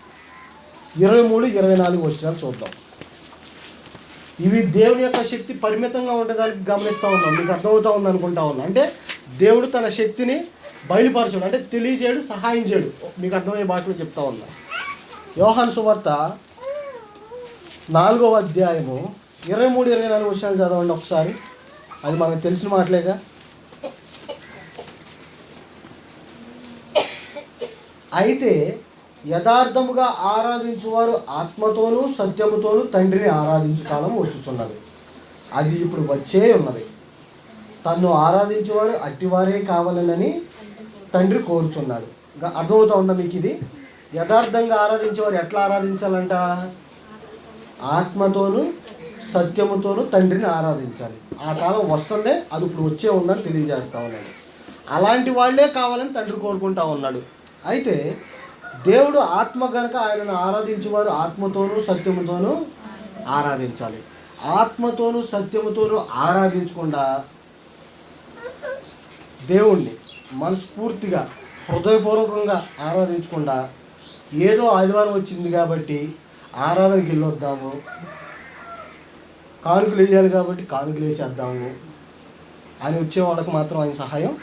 23-24 వచనాలు చూద్దాం. ఇవి దేవుని యొక్క శక్తి పరిమితంగా ఉండడానికి గమనిస్తూ ఉన్నాం. మీకు అర్థమవుతూ ఉంది అనుకుంటా ఉన్నా. అంటే దేవుడు తన శక్తిని బయలుపరచడు, అంటే తెలియజేయడు, సహాయం చేయడు. మీకు అర్థమయ్యే భాషలో చెప్తా ఉన్నా. యోహాను సువార్త 4వ అధ్యాయము 23-24 వచనాలు చదవండి ఒకసారి. అది మనకు తెలిసిన మాటలేగా. అయితే యథార్థముగా ఆరాధించువారు ఆత్మతోనూ సత్యముతోనూ తండ్రిని ఆరాధించు కాలం వచ్చుచున్నది, అది ఇప్పుడు వచ్చే ఉన్నది. తన్ను ఆరాధించేవారు అట్టివారే కావాలనని తండ్రి కోరుచున్నాడు. అర్థమవుతా ఉందా మీకు ఇది? యథార్థంగా ఆరాధించేవారు ఎట్లా ఆరాధించాలంట? ఆత్మతోనూ సత్యముతోనూ తండ్రిని ఆరాధించాలి. ఆ కాలం వస్తుందే, అది ఇప్పుడు వచ్చే ఉందని తెలియజేస్తూ ఉన్నాడు. అలాంటి వాళ్ళే కావాలని తండ్రి కోరుకుంటా ఉన్నాడు. అయితే దేవుడు ఆత్మ కనుక ఆయనను ఆరాధించేవారు ఆత్మతోనూ సత్యముతోనూ ఆరాధించాలి. ఆత్మతోనూ సత్యముతోనూ ఆరాధించకుండా దేవుణ్ణి మనస్ఫూర్తిగా హృదయపూర్వకంగా ఆరాధించకుండా ఏదో ఆదివారం వచ్చింది కాబట్టి ఆరాధనకి వెళ్ళొద్దాము, కానుకలు వేయాలి కాబట్టి కానుకలు వేసేద్దాము అని వచ్చే వాళ్ళకి మాత్రం ఆయన సహాయం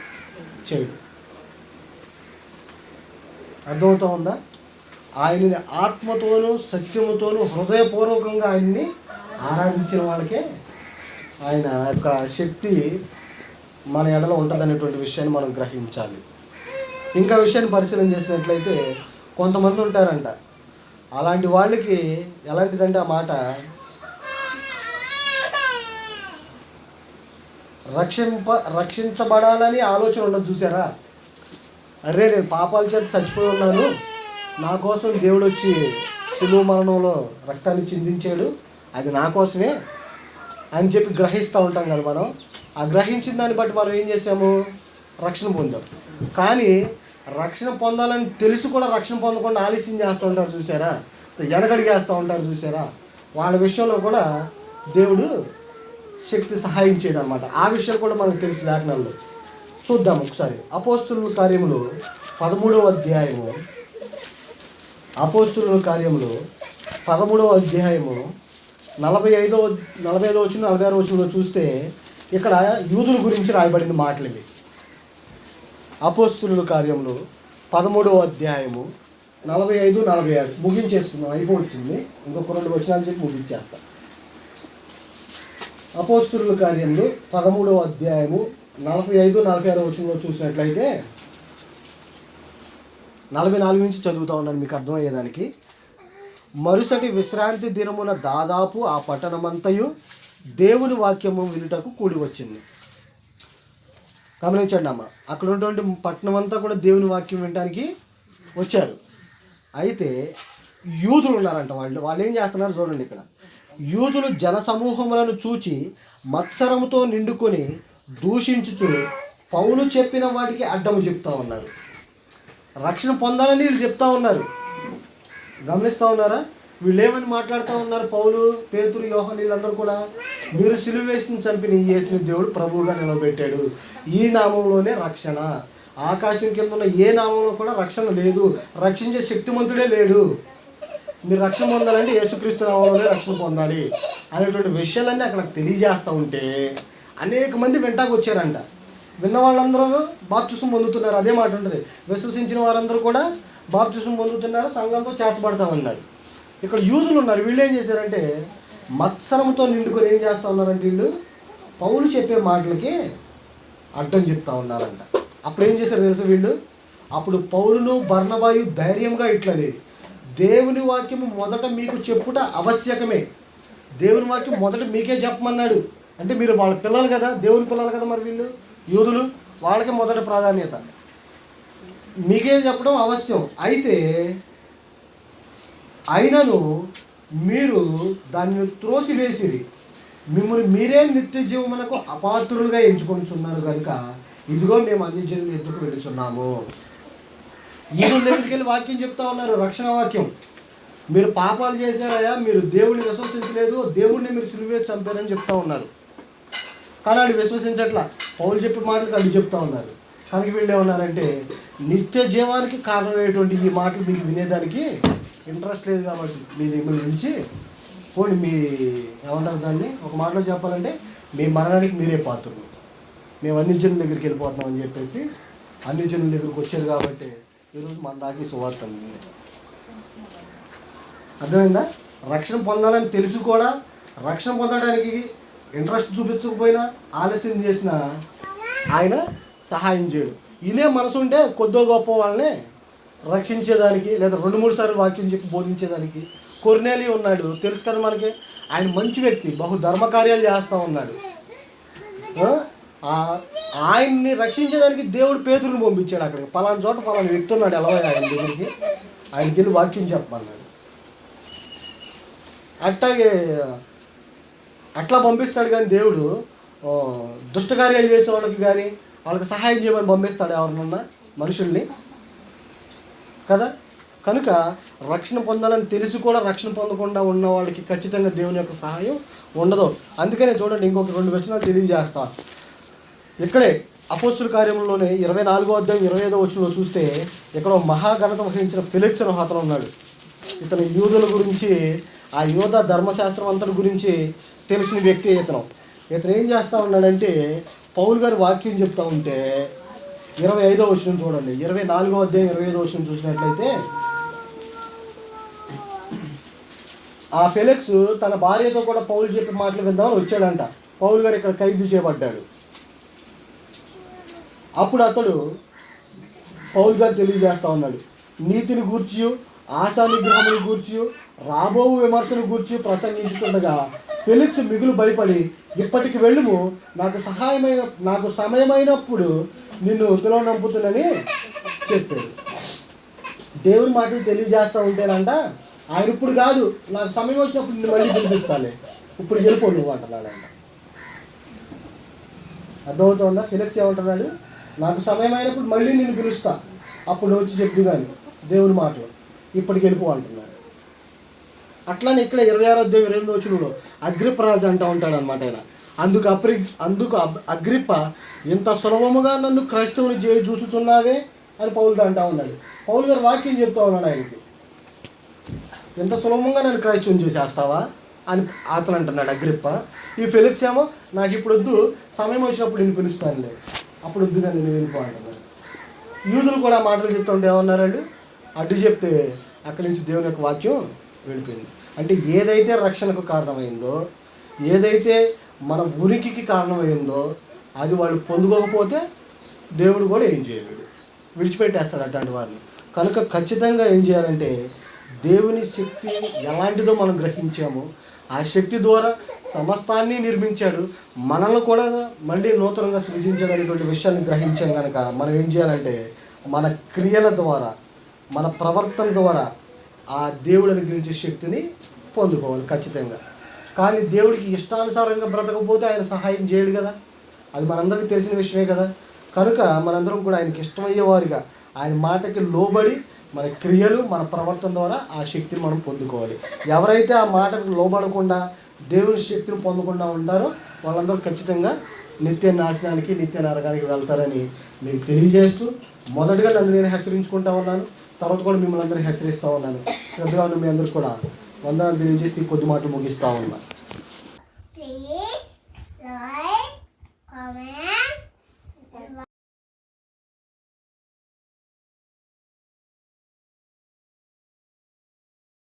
చేయడు. అర్థమవుతూ ఉందా? ఆయనని ఆత్మతోనూ సత్యముతోనూ హృదయపూర్వకంగా ఆయన్ని ఆరాధించిన వాళ్ళకే ఆయన యొక్క శక్తి మన ఎడలో ఉంటుందనేటువంటి విషయాన్ని మనం గ్రహించాలి. ఇంకా విషయాన్ని పరిశీలన చేసినట్లయితే కొంతమంది ఉంటారంట, అలాంటి వాళ్ళకి ఎలాంటిదంటే ఆ మాట, రక్షించబడాలని ఆలోచన ఉండదు చూసారా. అరే నేను పాపాల చేత చచ్చిపోయి ఉన్నాను, నా కోసం దేవుడు వచ్చి శిలువ మరణంలో రక్తాన్ని చిందించాడు, అది నా కోసమే అని చెప్పి గ్రహిస్తూ ఉంటాం కదా మనం. ఆ గ్రహించిన దాన్ని బట్టి మనం ఏం చేసాము? రక్షణ పొందాం. కానీ రక్షణ పొందాలని తెలిసి కూడా రక్షణ పొందకుండా ఆలస్యం చేస్తూ ఉంటారు చూసారా, వెనకడిగేస్తూ ఉంటారు చూసారా. వాళ్ళ విషయంలో కూడా దేవుడు శక్తి సహాయం చేయడం అన్నమాట. ఆ విషయం కూడా మనకు తెలుసు లేఖనాల్లో. చూద్దాం ఒకసారి. అపోస్తుల కార్యములు 13వ అధ్యాయము, అపోస్తుల కార్యములు 13వ అధ్యాయము 45వ 46వ వచనంలో చూస్తే ఇక్కడ యూదుల గురించి రాయబడిన మాటలు ఇవి. అపోస్తుల కార్యములు 13వ అధ్యాయము 45-46 ముగించేస్తున్నాం, అయిపోవచ్చింది. ఇంకొక 2 వచనాలు చెప్పి ముగించేస్తాం. అపోస్తుల కార్యములు 13వ అధ్యాయము 45-46 వచనంలో చూసినట్లయితే 44 నుంచి చదువుతూ ఉన్నాను మీకు అర్థమయ్యేదానికి. మరుసటి విశ్రాంతి దినమున దాదాపు ఆ పట్టణమంతయు దేవుని వాక్యము వినుటకు కూడి వచ్చింది. గమనించండి అమ్మ, అక్కడ ఉన్నటువంటి పట్టణం అంతా కూడా దేవుని వాక్యం వినడానికి వచ్చారు. అయితే యూదులు ఉన్నారంట. వాళ్ళు ఏం చేస్తున్నారు చూడండి. ఇక్కడ యూదులు జనసమూహములను చూచి మత్సరముతో నిండుకొని దూషించుచు పౌలు చెప్పిన వాటికి అడ్డము చెప్తా ఉన్నారు. రక్షణ పొందాలని వీళ్ళు చెప్తా ఉన్నారు. గమనిస్తూ ఉన్నారా? వీళ్ళు ఏమని మాట్లాడుతూ ఉన్నారు? పౌలు, పేతురు, యోహాను వీళ్ళందరూ కూడా, మీరు సిలువ వేసిన చంపిన ఈ యేసుని దేవుడు ప్రభువుగా నిలబెట్టాడు, ఈ నామంలోనే రక్షణ, ఆకాశం కింద ఉన్న ఏ నామంలో కూడా రక్షణ లేదు, రక్షించే శక్తిమంతుడే లేడు, మీరు రక్షణ పొందాలంటే యేసుక్రీస్తు నామంలోనే రక్షణ పొందాలి అనేటువంటి విషయాలన్నీ అక్కడ తెలియజేస్తూ ఉంటే అనేక మంది వెంటాకు వచ్చారంట. విన్న వాళ్ళందరూ బాప్తిసం పొందుతున్నారు. అదే మాట ఉంటుంది, విశ్వసించిన వారందరూ కూడా బాప్తిసం పొందుతున్నారు, సంఘంతో చేర్చబడతా ఉన్నారు. ఇక్కడ యూదులు ఉన్నారు. వీళ్ళు ఏం చేశారంటే మత్సరంతో నిండుకొని ఏం చేస్తూ ఉన్నారంటే వీళ్ళు పౌలు చెప్పే మాటలకి అడ్డం చెప్తా ఉన్నారంట. అప్పుడు ఏం చేశారు తెలుసు వీళ్ళు? అప్పుడు పౌలును బర్నబాయు ధైర్యంగా ఇట్లా లేదు, దేవుని వాక్యము మొదట మీకు చెప్పుట ఆవశ్యకమే, దేవుని వాక్యం మొదట మీకే చెప్పమన్నాడు. అంటే మీరు వాళ్ళ పిల్లలు కదా, దేవుని పిల్లలు కదా, మరి వీళ్ళు యూదులు, వాళ్ళకే మొదటి ప్రాధాన్యత, మీకే చెప్పడం అవశ్యం. అయితే అయినను మీరు దాన్ని త్రోసివేసిరి, మిమ్మల్ని మీరే నిత్య జీవమునకు అపాత్రులుగా ఎంచుకొనిచున్నారు కనుక ఇదిగో మేము అన్ని జనులు ఎదుకు వెళుచున్నాము. యూదుల దగ్గరికి వెళ్ళి వాక్యం చెప్తా ఉన్నారు, రక్షణ వాక్యం. మీరు పాపాలు చేశారయ్యా, మీరు దేవుడిని విశ్వసించలేదు, దేవుడిని మీరు సిలువ వేసి చంపారని చెప్తా ఉన్నారు. కానీ వాళ్ళు విశ్వసించట్లా, పౌలు చెప్పే మాటలకు వాళ్ళు చెప్తా ఉన్నారు. కనుక వీళ్ళు ఏమన్నారంటే నిత్య జీవానికి కారణమైనటువంటి ఈ మాటలు మీకు వినేదానికి ఇంట్రెస్ట్ లేదు కాబట్టి మీ దగ్గర నిలిచి పోండి, మీ ఏమంటారు దాన్ని ఒక మాటలో చెప్పాలంటే మీ మరణానికి మీరే పాత్రలు, మేము అన్ని జనుల దగ్గరికి వెళ్ళిపోతున్నాం అని చెప్పేసి అన్ని జనుల దగ్గరికి వచ్చారు కాబట్టి ఈరోజు మన దాకి సువార్త. అర్థమైందా? రక్షణ పొందాలని తెలుసు కూడా రక్షణ పొందడానికి ఇంట్రెస్ట్ చూపించకపోయినా ఆలస్యం చేసిన ఆయన సహాయం చేయడు. ఈయనే మనసు ఉంటే కొద్దో గొప్ప వాళ్ళని రక్షించేదానికి లేదా 2-3 సార్లు వాక్యం చెప్పి బోధించేదానికి. కొర్నేలి ఉన్నాడు, తెలుసు కదా మనకి, ఆయన మంచి వ్యక్తి, బహు ధర్మకార్యాలు చేస్తూ ఉన్నాడు. ఆయన్ని రక్షించేదానికి దేవుడు పేతురుని పంపించాడు అక్కడికి, పలానా చోట పలానా వ్యక్తి ఉన్నాడు, ఎలా ఆయన దగ్గరికి, ఆయనకి వెళ్ళి వాక్యం చెప్పమన్నాడు. అట్లాగే అట్లా పంపిస్తాడు. కానీ దేవుడు దుష్టకార్యాలు చేసే వాళ్ళకి కానీ వాళ్ళకి సహాయం చేయమని పంపిస్తాడు ఎవరినన్నా మనుషుల్ని కదా. కనుక రక్షణ పొందాలని తెలిసి కూడా రక్షణ పొందకుండా ఉన్న వాళ్ళకి ఖచ్చితంగా దేవుని యొక్క సహాయం ఉండదు. అందుకనే చూడండి, ఇంకొక 2 వచనాలు తెలియజేస్తా. ఇక్కడే అపోస్తుల కార్యంలోనే 24వ అధ్యాయం 25వ వచనంలో చూస్తే ఇక్కడ మహాఘనత వహించిన ఫెలిక్స్ అనే అతను ఉన్నాడు. ఇతను యూదుల గురించి, ఆ యూద ధర్మశాస్త్రం అంతటి గురించి తెలిసిన వ్యక్తి ఇతను ఏం చేస్తూ ఉన్నాడంటే పౌలు గారు వాక్యం చెప్తా ఉంటే 25వ వచనం చూడండి, 24వ అధ్యాయం 25వ వచనం చూసినట్లయితే ఆ ఫెలిక్స్ తన భార్యతో కూడా పౌలు చెప్పే మాటలు విందామని వచ్చాడంట. పౌలు గారు ఇక్కడ ఖైదు చేయబడ్డాడు. అప్పుడు అతడు పౌలు గారు తెలియజేస్తూ ఉన్నాడు, నీతిని గూర్చి, ఆశా నిగ్రహముని గూర్చి, రాబో విమర్శను గూర్చి ప్రసంగించుతుండగా ఫెలిక్స్ మిగులు భయపడి, ఇప్పటికి వెళ్ళుము, నాకు సమయమైనప్పుడు నిన్ను పిలవనంపుతున్నని చెప్పాడు. దేవుని మాటలు తెలియజేస్తూ ఉంటేనంట ఆయన ఇప్పుడు కాదు, నాకు సమయం వచ్చినప్పుడు నిన్ను మళ్ళీ పిలిపిస్తాలే, ఇప్పుడు వెళ్ళిపో నువ్వు అంటున్నాడంట. అర్థమవుతుందా? ఫెలిక్స్ ఏమంటున్నాడు, నాకు సమయం అయినప్పుడు మళ్ళీ నేను పిలుస్తా, అప్పుడు వచ్చి చెప్పు కానీ దేవుని మాటలు, ఇప్పటికి వెళ్ళిపో అంటున్నాడు. అట్లానే ఇక్కడ 26వ అధ్యాయం 28వ వచనంలో అగ్రిప్ప రాజు అంటూ ఉంటాడు అనమాట. ఆయన అందుకు అగ్రిప్ప, ఇంత సులభముగా నన్ను క్రైస్తవుని చూచుచున్నావే అని పౌలుతో అంటా ఉన్నాడు. పౌలు గారు వాక్యం చెప్తా ఉన్నాడు ఆయనకి, ఎంత సులభంగా నన్ను క్రైస్తవుని చేసేస్తావా అని అతను అంటున్నాడు అగ్రిప్ప. ఈ ఫెలిక్స్ ఏమో, నాకు ఇప్పుడు వద్దు, సమయం వచ్చినప్పుడు నేను పిలుస్తానులే, అప్పుడు వద్దు కానీ నేను వెళ్ళిపో అంటున్నాడు. యూదులు కూడా మాటలు చెప్తూ ఉంటే ఏమన్నారండి, అడ్డు చెప్తే అక్కడి నుంచి దేవుని యొక్క వాక్యం వెళ్ళిపోయింది. అంటే ఏదైతే రక్షణకు కారణమైందో, ఏదైతే మన ఉనికికి కారణమైందో అది వాళ్ళు పొందుకోకపోతే దేవుడు కూడా ఏం చేయలేడు, విడిచిపెట్టేస్తాడు అట్లాంటి వారిని. కనుక ఖచ్చితంగా ఏం చేయాలంటే దేవుని శక్తి ఎలాంటిదో మనం గ్రహించాము, ఆ శక్తి ద్వారా సమస్తాన్ని నిర్మించాడు, మనల్ని కూడా మళ్ళీ నూతనంగా సృజించాడు అనేటువంటి విషయాన్ని గ్రహించాం. కనుక మనం ఏం చేయాలంటే మన క్రియల ద్వారా, మన ప్రవర్తన ద్వారా ఆ దేవుడిని గురించే శక్తిని పొందుకోవాలి ఖచ్చితంగా. కానీ దేవుడికి ఇష్టానుసారంగా బ్రతకపోతే ఆయన సహాయం చేయడు కదా, అది మనందరికీ తెలిసిన విషయమే కదా. కనుక మనందరం కూడా ఆయనకి ఇష్టమయ్యేవారుగా ఆయన మాటకి లోబడి మన క్రియలు మన ప్రవర్తన ద్వారా ఆ శక్తిని మనం పొందుకోవాలి. ఎవరైతే ఆ మాటకు లోబడకుండా దేవుని శక్తిని పొందకుండా ఉంటారో వాళ్ళందరూ ఖచ్చితంగా నిత్య నాశనానికి నిత్య నరకానికి వెళ్తారని మీకు తెలియజేస్తూ మొదటగా నన్ను నేను హెచ్చరించుకుంటా ఉన్నాను, తర్వాత కూడా మిమ్మల్ని అందరినీ హెచ్చరిస్తూ ఉన్నాను. శ్రద్ధగా ఉన్న మీ అందరూ కూడా వందనాలు తెలియజేసి కొద్ది మాటలు ముగిస్తూ ఉన్నాను.